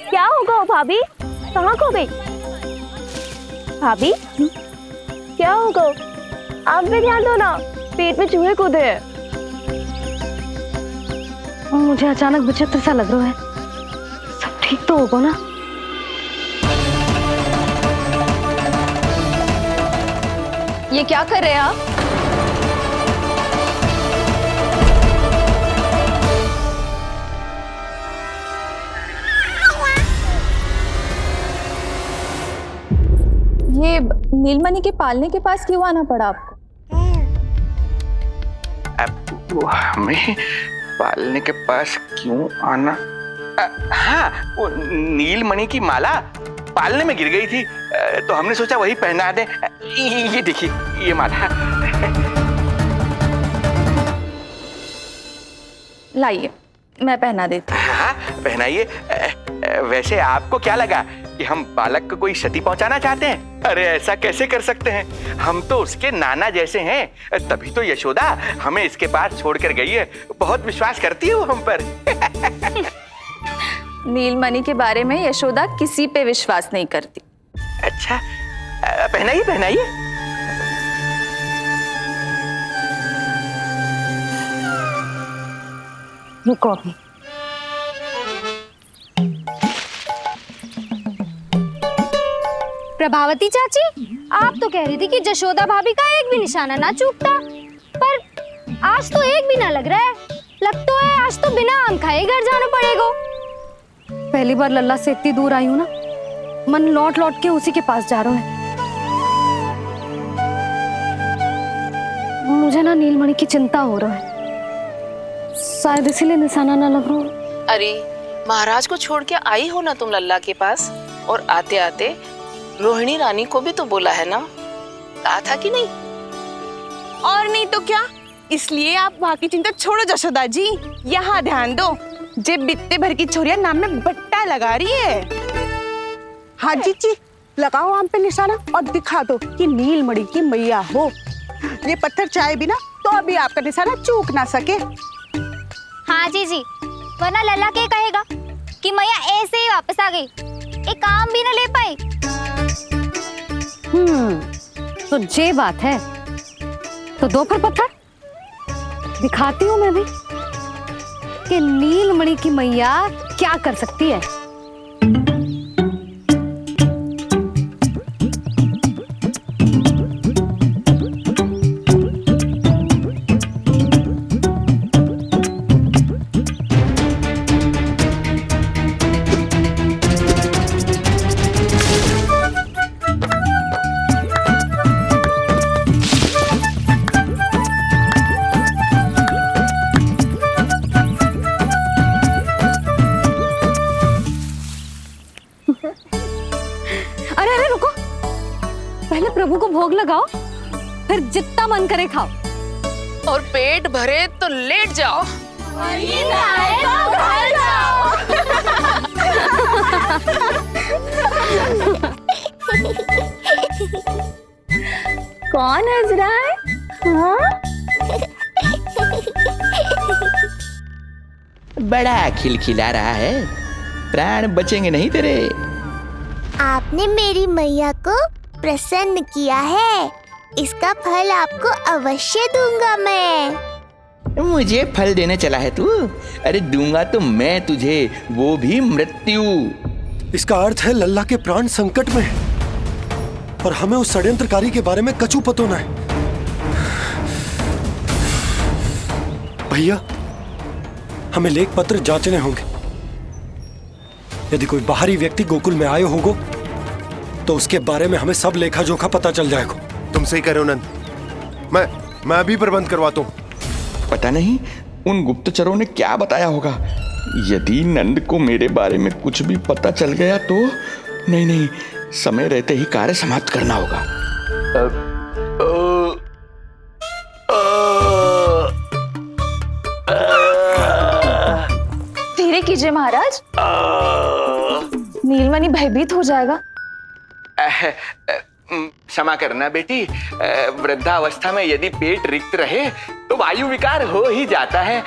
क्या होगा भाभी, कहाँ खो गई? भाभी क्या होगा? आप भी ध्यान दो ना, पेट में चूहे कूदे हैं। मुझे अचानक विचित्र सा लग रहा है। सब ठीक तो होगा ना? ये क्या कर रहे हैं आप? ये नीलमणि के पालने के पास क्यों आना पड़ा आपको? वो हमें पालने के पास क्यों आना? हाँ, वो नीलमणि की माला पालने में गिर गई थी, तो हमने सोचा वही पहना दे। ये देखिए, ये माला। लाइए, मैं पहना देती हूँ। हाँ, पहनाइए। वैसे आपको क्या लगा कि हम बालक को कोई क्षति पहुंचाना चाहते हैं? अरे ऐसा कैसे कर सकते हैं? हम तो उसके नाना जैसे हैं, तभी तो यशोदा हमें इसके पास छोड़कर गई है। बहुत विश्वास करती है वो हम पर। नीलमणि के बारे में यशोदा किसी पे विश्वास नहीं करती। अच्छा, पहनाइए पहनाइए। रुको अभी। प्रभावती चाची, आप तो कह रही थी कि जशोदा भाभी का एक भी निशाना ना चूकता, पर आज तो एक भी ना लग रहा है। लगता है आज तो बिना आम खाए घर जाना पड़ेगा। पहली बार लल्ला से इतनी दूर आई हूँ ना, मन लौट लौट के उसी के पास जा रहा है। मुझे ना नीलमणि की चिंता हो रहा है, शायद इसीलिए निशाना ना लग रहा हो। अरे महाराज को छोड़ के आई हो ना तुम लल्ला के पास, और आते आते रोहिणी रानी को भी तो बोला है ना, कहा था कि नहीं? और नहीं तो क्या, इसलिए आप वहाँ की चिंता छोड़ो जशोदा जी, यहाँ ध्यान दो। जे बित्ते भर की छोरिया नाम में बट्टा लगा रही है। हाँ जीजी, लगाओ आम पे निशाना और दिखा दो कि नीलमणि की मैया हो। ये पत्थर चाहे भी ना तो अभी आपका निशाना चूक ना सके। हाँ जीजी, वरना लल्ला क्या कहेगा कि मैया ऐसे ही वापस आ गई, एक काम भी ना ले पाई। तो ये बात है, तो दो फिर पत्थर दिखाती हूँ मैं भी कि नीलमणि की मैया क्या कर सकती है। पहले प्रभु को भोग लगाओ, फिर जितना मन करे खाओ, और पेट भरे तो लेट जाओ। कौन हंस रहा है? हाँ? बड़ा खिलखिला रहा है, प्राण बचेंगे नहीं तेरे। आपने मेरी मैया को प्रसन्न किया है, इसका फल आपको अवश्य दूंगा मैं। मुझे फल देने चला है तू? अरे दूंगा तो मैं तुझे, वो भी मृत्यु। इसका अर्थ है लल्ला के प्राण संकट में है और हमें उस षड्यंत्रकारी के बारे में कचू पतो न है। भैया, हमें लेख पत्र जांचने होंगे। यदि कोई बाहरी व्यक्ति गोकुल में आए होगो तो उसके बारे में हमें सब लेखा जोखा पता चल जाएगा। तुम सही कह रहे हो नंद, मैं अभी प्रबंध करवाता हूँ। पता नहीं उन गुप्तचरों ने क्या बताया होगा। यदि नंद को मेरे बारे में कुछ भी पता चल गया तो नहीं, समय रहते ही कार्य समाप्त करना होगा। धीरे कीजिए महाराज, नीलमणि भयभीत हो जाएगा। क्षमा करना बेटी, वृद्धावस्था में यदि पेट रिक्त रहे तो वायु विकार हो ही जाता है।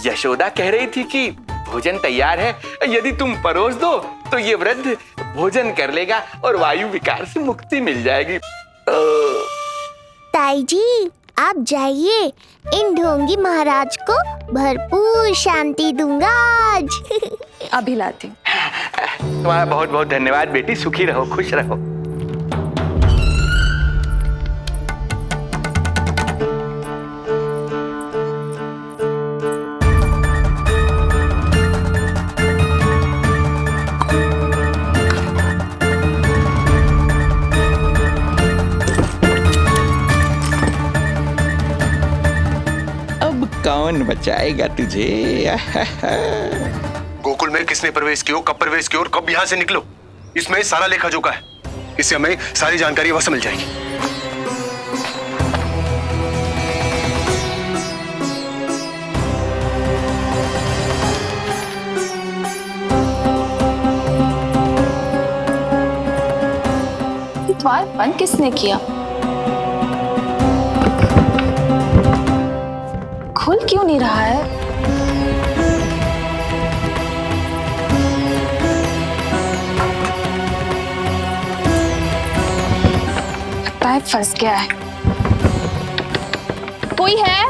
यशोदा कह रही थी कि भोजन तैयार है, यदि तुम परोस दो तो ये वृद्ध भोजन कर लेगा और वायु विकार से मुक्ति मिल जाएगी। ताई जी आप जाइए, इन ढोंगी महाराज को भरपूर शांति दूंगा आज। अभी लाती हूँ। तुम्हारा बहुत बहुत धन्यवाद बेटी, सुखी रहो, खुश रहो। कौन बचाएगा तुझे? गोकुल में किसने प्रवेश किया, कब प्रवेश किया और कब यहाँ से निकलो, इसमें सारा लेखा जोखा है। इससे हमें सारी जानकारी वहां से मिल जाएगी। द्वार बंद किसने किया? खुल क्यों नहीं रहा है? लगता है फंस गया है। कोई है?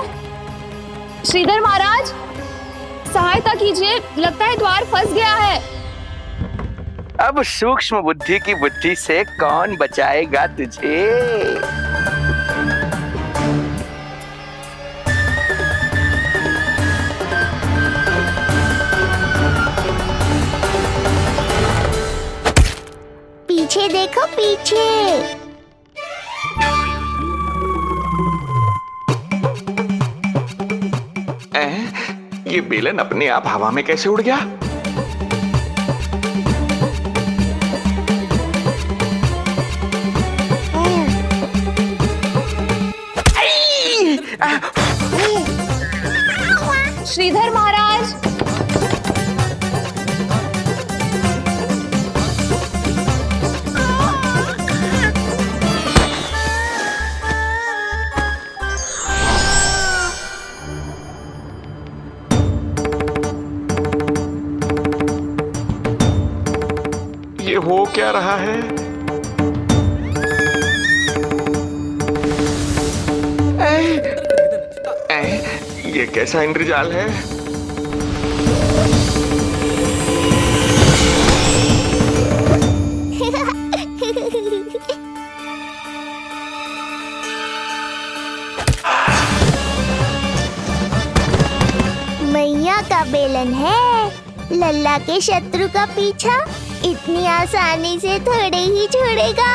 श्रीधर महाराज सहायता कीजिए, लगता है द्वार फंस गया है। अब सूक्ष्म बुद्धि की बुद्धि से कौन बचाएगा तुझे? पीछे देखो पीछे। ये बेलन अपने आप हवा में कैसे उड़ गया? श्रीधर महाराज ये हो क्या रहा है? ये कैसा इंद्रजाल है? मैया का बेलन है, लल्ला के शत्रु का पीछा इतनी आसानी से थोड़े ही छोड़ेगा।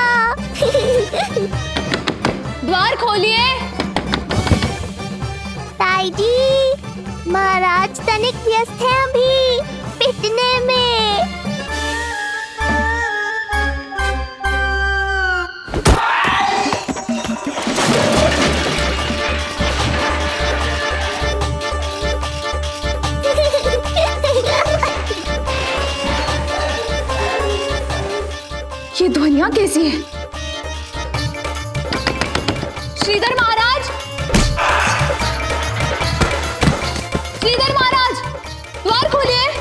द्वार खोलिए। ताई जी महाराज तनिक व्यस्त हैं अभी पिटने में। ये ध्वनियां कैसी है? श्रीधर महाराज, श्रीधर महाराज द्वार खोलिए।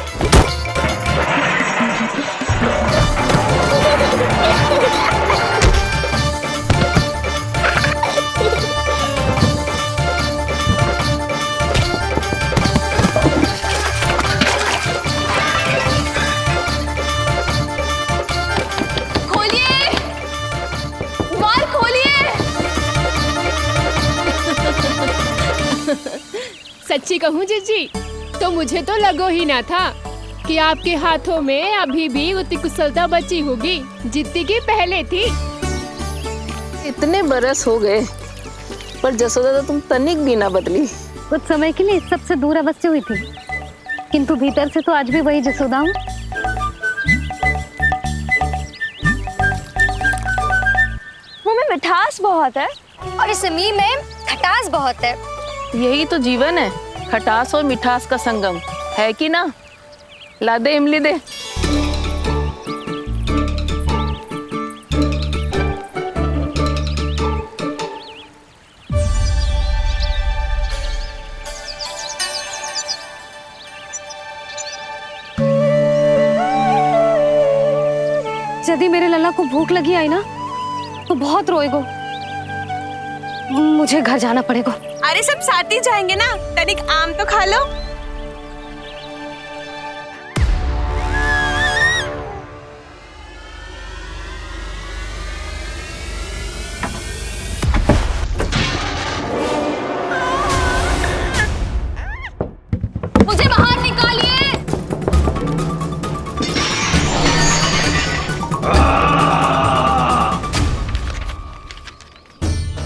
सच्ची कहूँ जीजी तो मुझे तो लगो ही ना था कि आपके हाथों में अभी भी उतनी कुशलता बची होगी जितनी की पहले थी। इतने बरस हो गए पर जसोदा तो तुम तनिक भी ना बदली। कुछ समय के लिए सबसे दूर अवश्य हुई थी, किंतु भीतर से तो आज भी वही जसोदा हूँ। मुंह में मिठास बहुत है और इस मी में खटास बहुत है। यही तो जीवन है, खटास और मिठास का संगम है कि ना? ला दे इमली दे। यदि मेरे लल्ला को भूख लगी आई ना तो बहुत रोएगो। मुझे घर जाना पड़ेगा। अरे सब साथ ही जाएंगे ना, तनिक आम तो खा लो। मुझे बाहर निकालिए।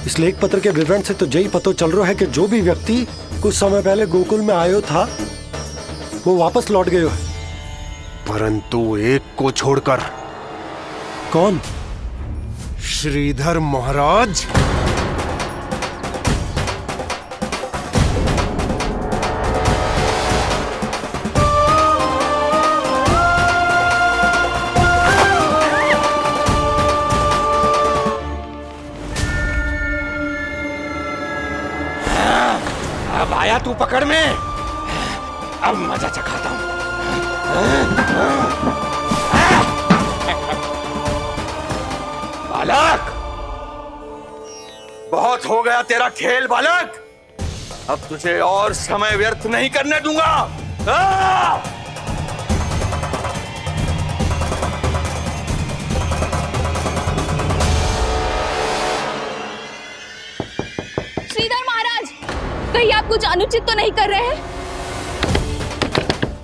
इस लेख पत्र के विवरण से तो यही पता चल रहा है कि जो भी व्यक्ति कुछ समय पहले गोकुल में आयो था वो वापस लौट गयो है, परंतु एक को छोड़कर। कौन? श्रीधर महाराज। अब आया तू पकड़ में, अब मजा चखाता हूं। बालक, बहुत हो गया तेरा खेल बालक, अब तुझे और समय व्यर्थ नहीं करने दूंगा। श्रीधर महाराज, कहीं आप कुछ अनुचित तो नहीं कर रहे हैं?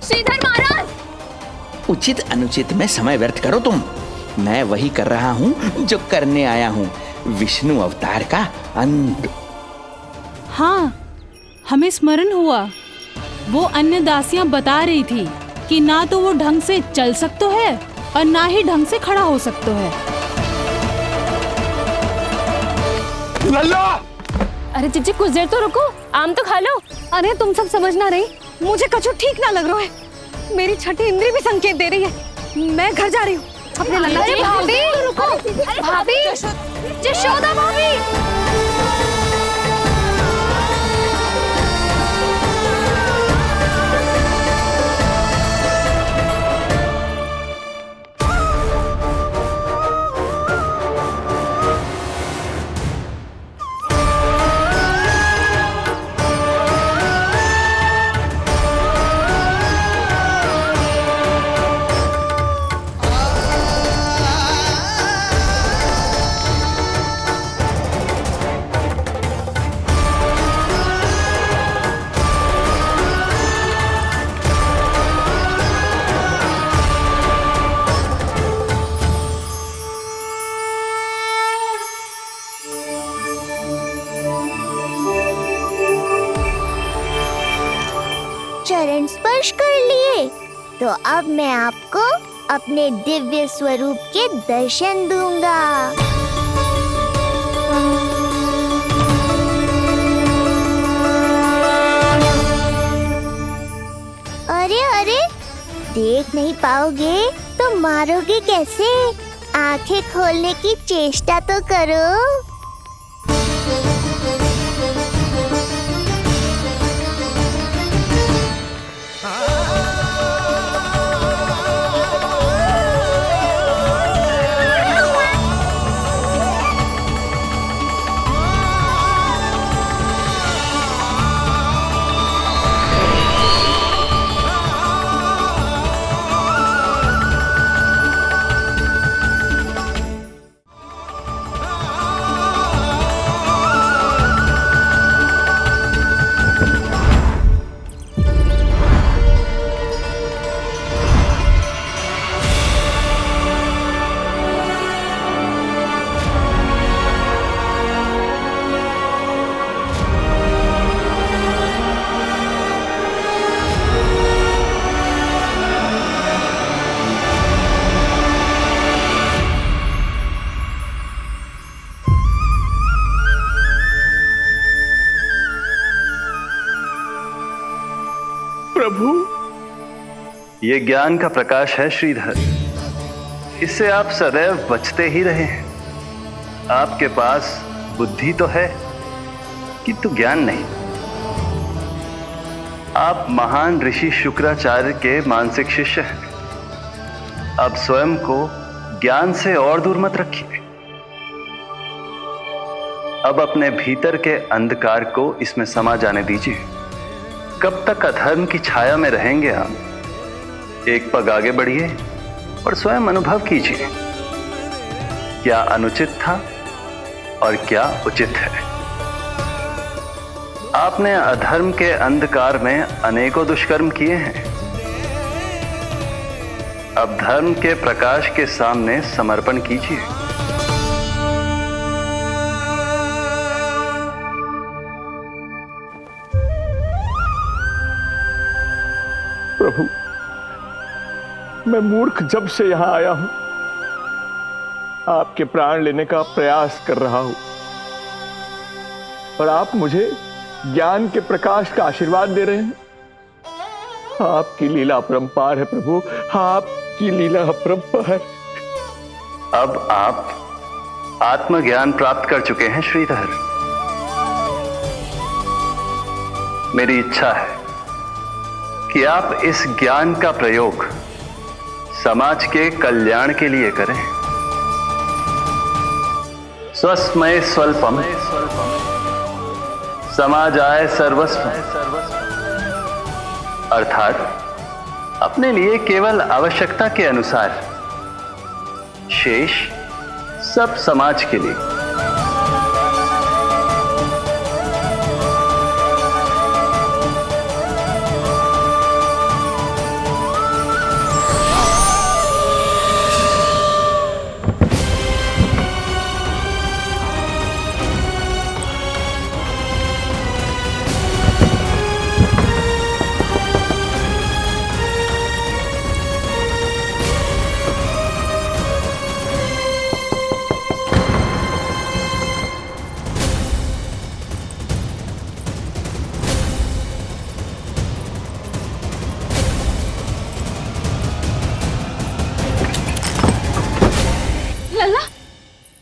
श्रीधर महाराज! उचित अनुचित में समय व्यर्थ करो तुम, मैं वही कर रहा हूं जो करने आया हूं, विष्णु अवतार का अंत। हाँ, हमें स्मरण हुआ। वो अन्य दासियां बता रही थी कि ना तो वो ढंग से चल सकते है और ना ही ढंग से खड़ा हो सकते है। लल्ला! अरे चिच्ची कुछ देर तो रुको, आम तो खा लो। अरे तुम सब समझना नहीं, मुझे कछु ठीक ना लग रहा है। मेरी छठी इंद्री भी संकेत दे रही है। मैं घर जा रही हूँ अपने लल्ला जी। भाभी रुको, भाभी, यशोदा भाभी। चरण स्पर्श कर लिए तो अब मैं आपको अपने दिव्य स्वरूप के दर्शन दूंगा। अरे अरे, देख नहीं पाओगे तो मारोगे कैसे? आंखें खोलने की चेष्टा तो करो। प्रभु, ये ज्ञान का प्रकाश है श्रीधर, इससे आप सदैव बचते ही रहे हैं। आपके पास बुद्धि तो है किंतु ज्ञान नहीं। आप महान ऋषि शुक्राचार्य के मानसिक शिष्य हैं। आप स्वयं को ज्ञान से और दूर मत रखिए। अब अपने भीतर के अंधकार को इसमें समा जाने दीजिए। कब तक अधर्म की छाया में रहेंगे हम? एक पग आगे बढ़िए और स्वयं अनुभव कीजिए, क्या अनुचित था और क्या उचित है। आपने अधर्म के अंधकार में अनेकों दुष्कर्म किए हैं। अब धर्म के प्रकाश के सामने समर्पण कीजिए। प्रभु, मैं मूर्ख जब से यहां आया हूं, आपके प्राण लेने का प्रयास कर रहा हूं, और आप मुझे ज्ञान के प्रकाश का आशीर्वाद दे रहे हैं। आपकी लीला अपरंपार है प्रभु, आपकी लीला अपरंपार। अब आप आत्मज्ञान प्राप्त कर चुके हैं श्रीधर। मेरी इच्छा है कि आप इस ज्ञान का प्रयोग समाज के कल्याण के लिए करें। स्वस्मय स्वल्पम समाजाय सर्वस्व, अर्थात अपने लिए केवल आवश्यकता के अनुसार, शेष सब समाज के लिए।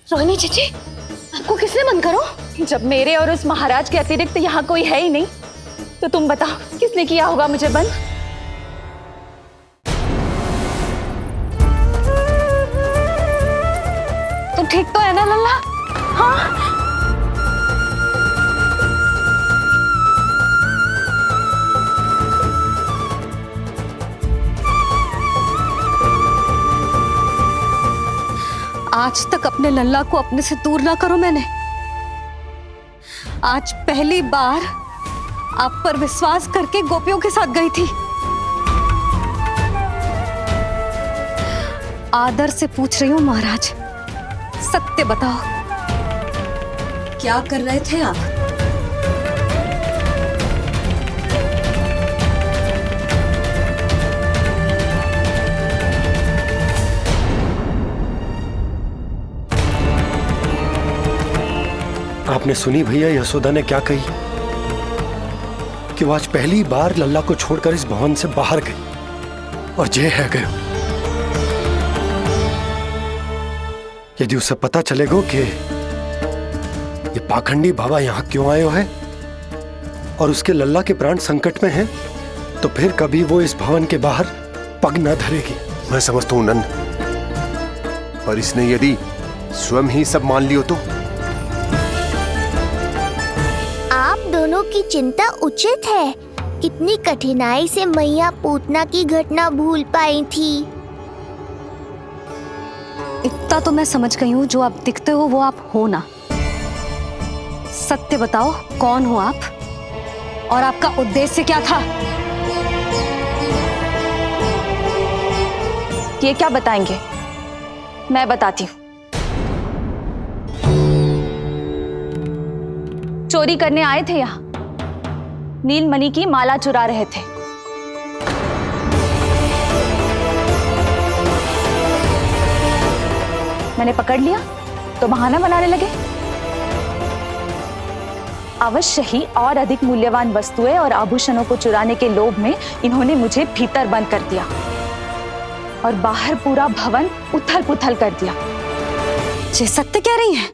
रोहिणी जीजी, आपको किसने बंद करो? जब मेरे और उस महाराज के अतिरिक्त यहाँ कोई है ही नहीं, तो तुम बताओ किसने किया होगा मुझे बंद? तुम ठीक तो है ना लल्ला? हाँ? आज तक अपने लल्ला को अपने से दूर ना करो मैंने। आज पहली बार आप पर विश्वास करके गोपियों के साथ गई थी। आदर से पूछ रही हूँ महाराज, सत्य बताओ, क्या कर रहे थे आप? आपने सुनी भैया यशोदा ने क्या कही कि वो आज पहली बार लल्ला को छोड़कर इस भवन से बाहर गई और जे है गयो। यदि उसे पता चलेगा कि ये पाखंडी बाबा यहां क्यों आयो है और उसके लल्ला के प्राण संकट में हैं, तो फिर कभी वो इस भवन के बाहर पग न धरेगी। मैं समझता हूं नंद, पर इसने यदि स्वयं ही सब मान लियो तो? आप दोनों की चिंता उचित है। कितनी कठिनाई से मैया पूतना की घटना भूल पाई थी। इतना तो मैं समझ गई हूँ, जो आप दिखते हो वो आप हो ना। सत्य बताओ, कौन हो आप और आपका उद्देश्य क्या था? ये क्या बताएंगे? मैं बताती हूँ। चोरी करने आए थे यहाँ, नीलमणि की माला चुरा रहे थे। मैंने पकड़ लिया तो बहाना बनाने लगे। अवश्य ही और अधिक मूल्यवान वस्तुएं और आभूषणों को चुराने के लोभ में इन्होंने मुझे भीतर बंद कर दिया और बाहर पूरा भवन उथल पुथल कर दिया। ये सत्य कह रही हैं?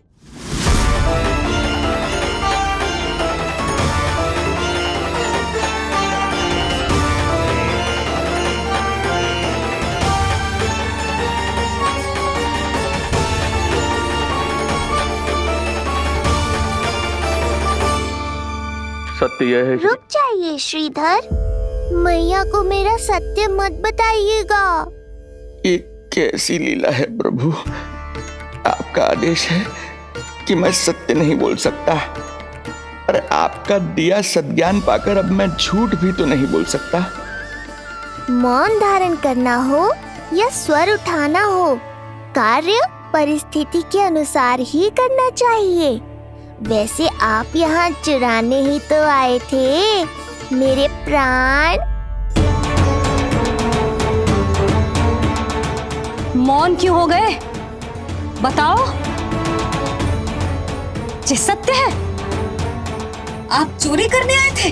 सत्य यह है रुक जाइए श्रीधर, मैया को मेरा सत्य मत बताइएगा। ये कैसी लीला है प्रभु, आपका आदेश है कि मैं सत्य नहीं बोल सकता, अरे आपका दिया सद्ज्ञान पाकर अब मैं झूठ भी तो नहीं बोल सकता। मौन धारण करना हो या स्वर उठाना हो, कार्य परिस्थिति के अनुसार ही करना चाहिए। वैसे आप यहाँ चुराने ही तो आए थे मेरे प्राण। मौन क्यों हो गए? बताओ, ये सत्य है? आप चोरी करने आए थे?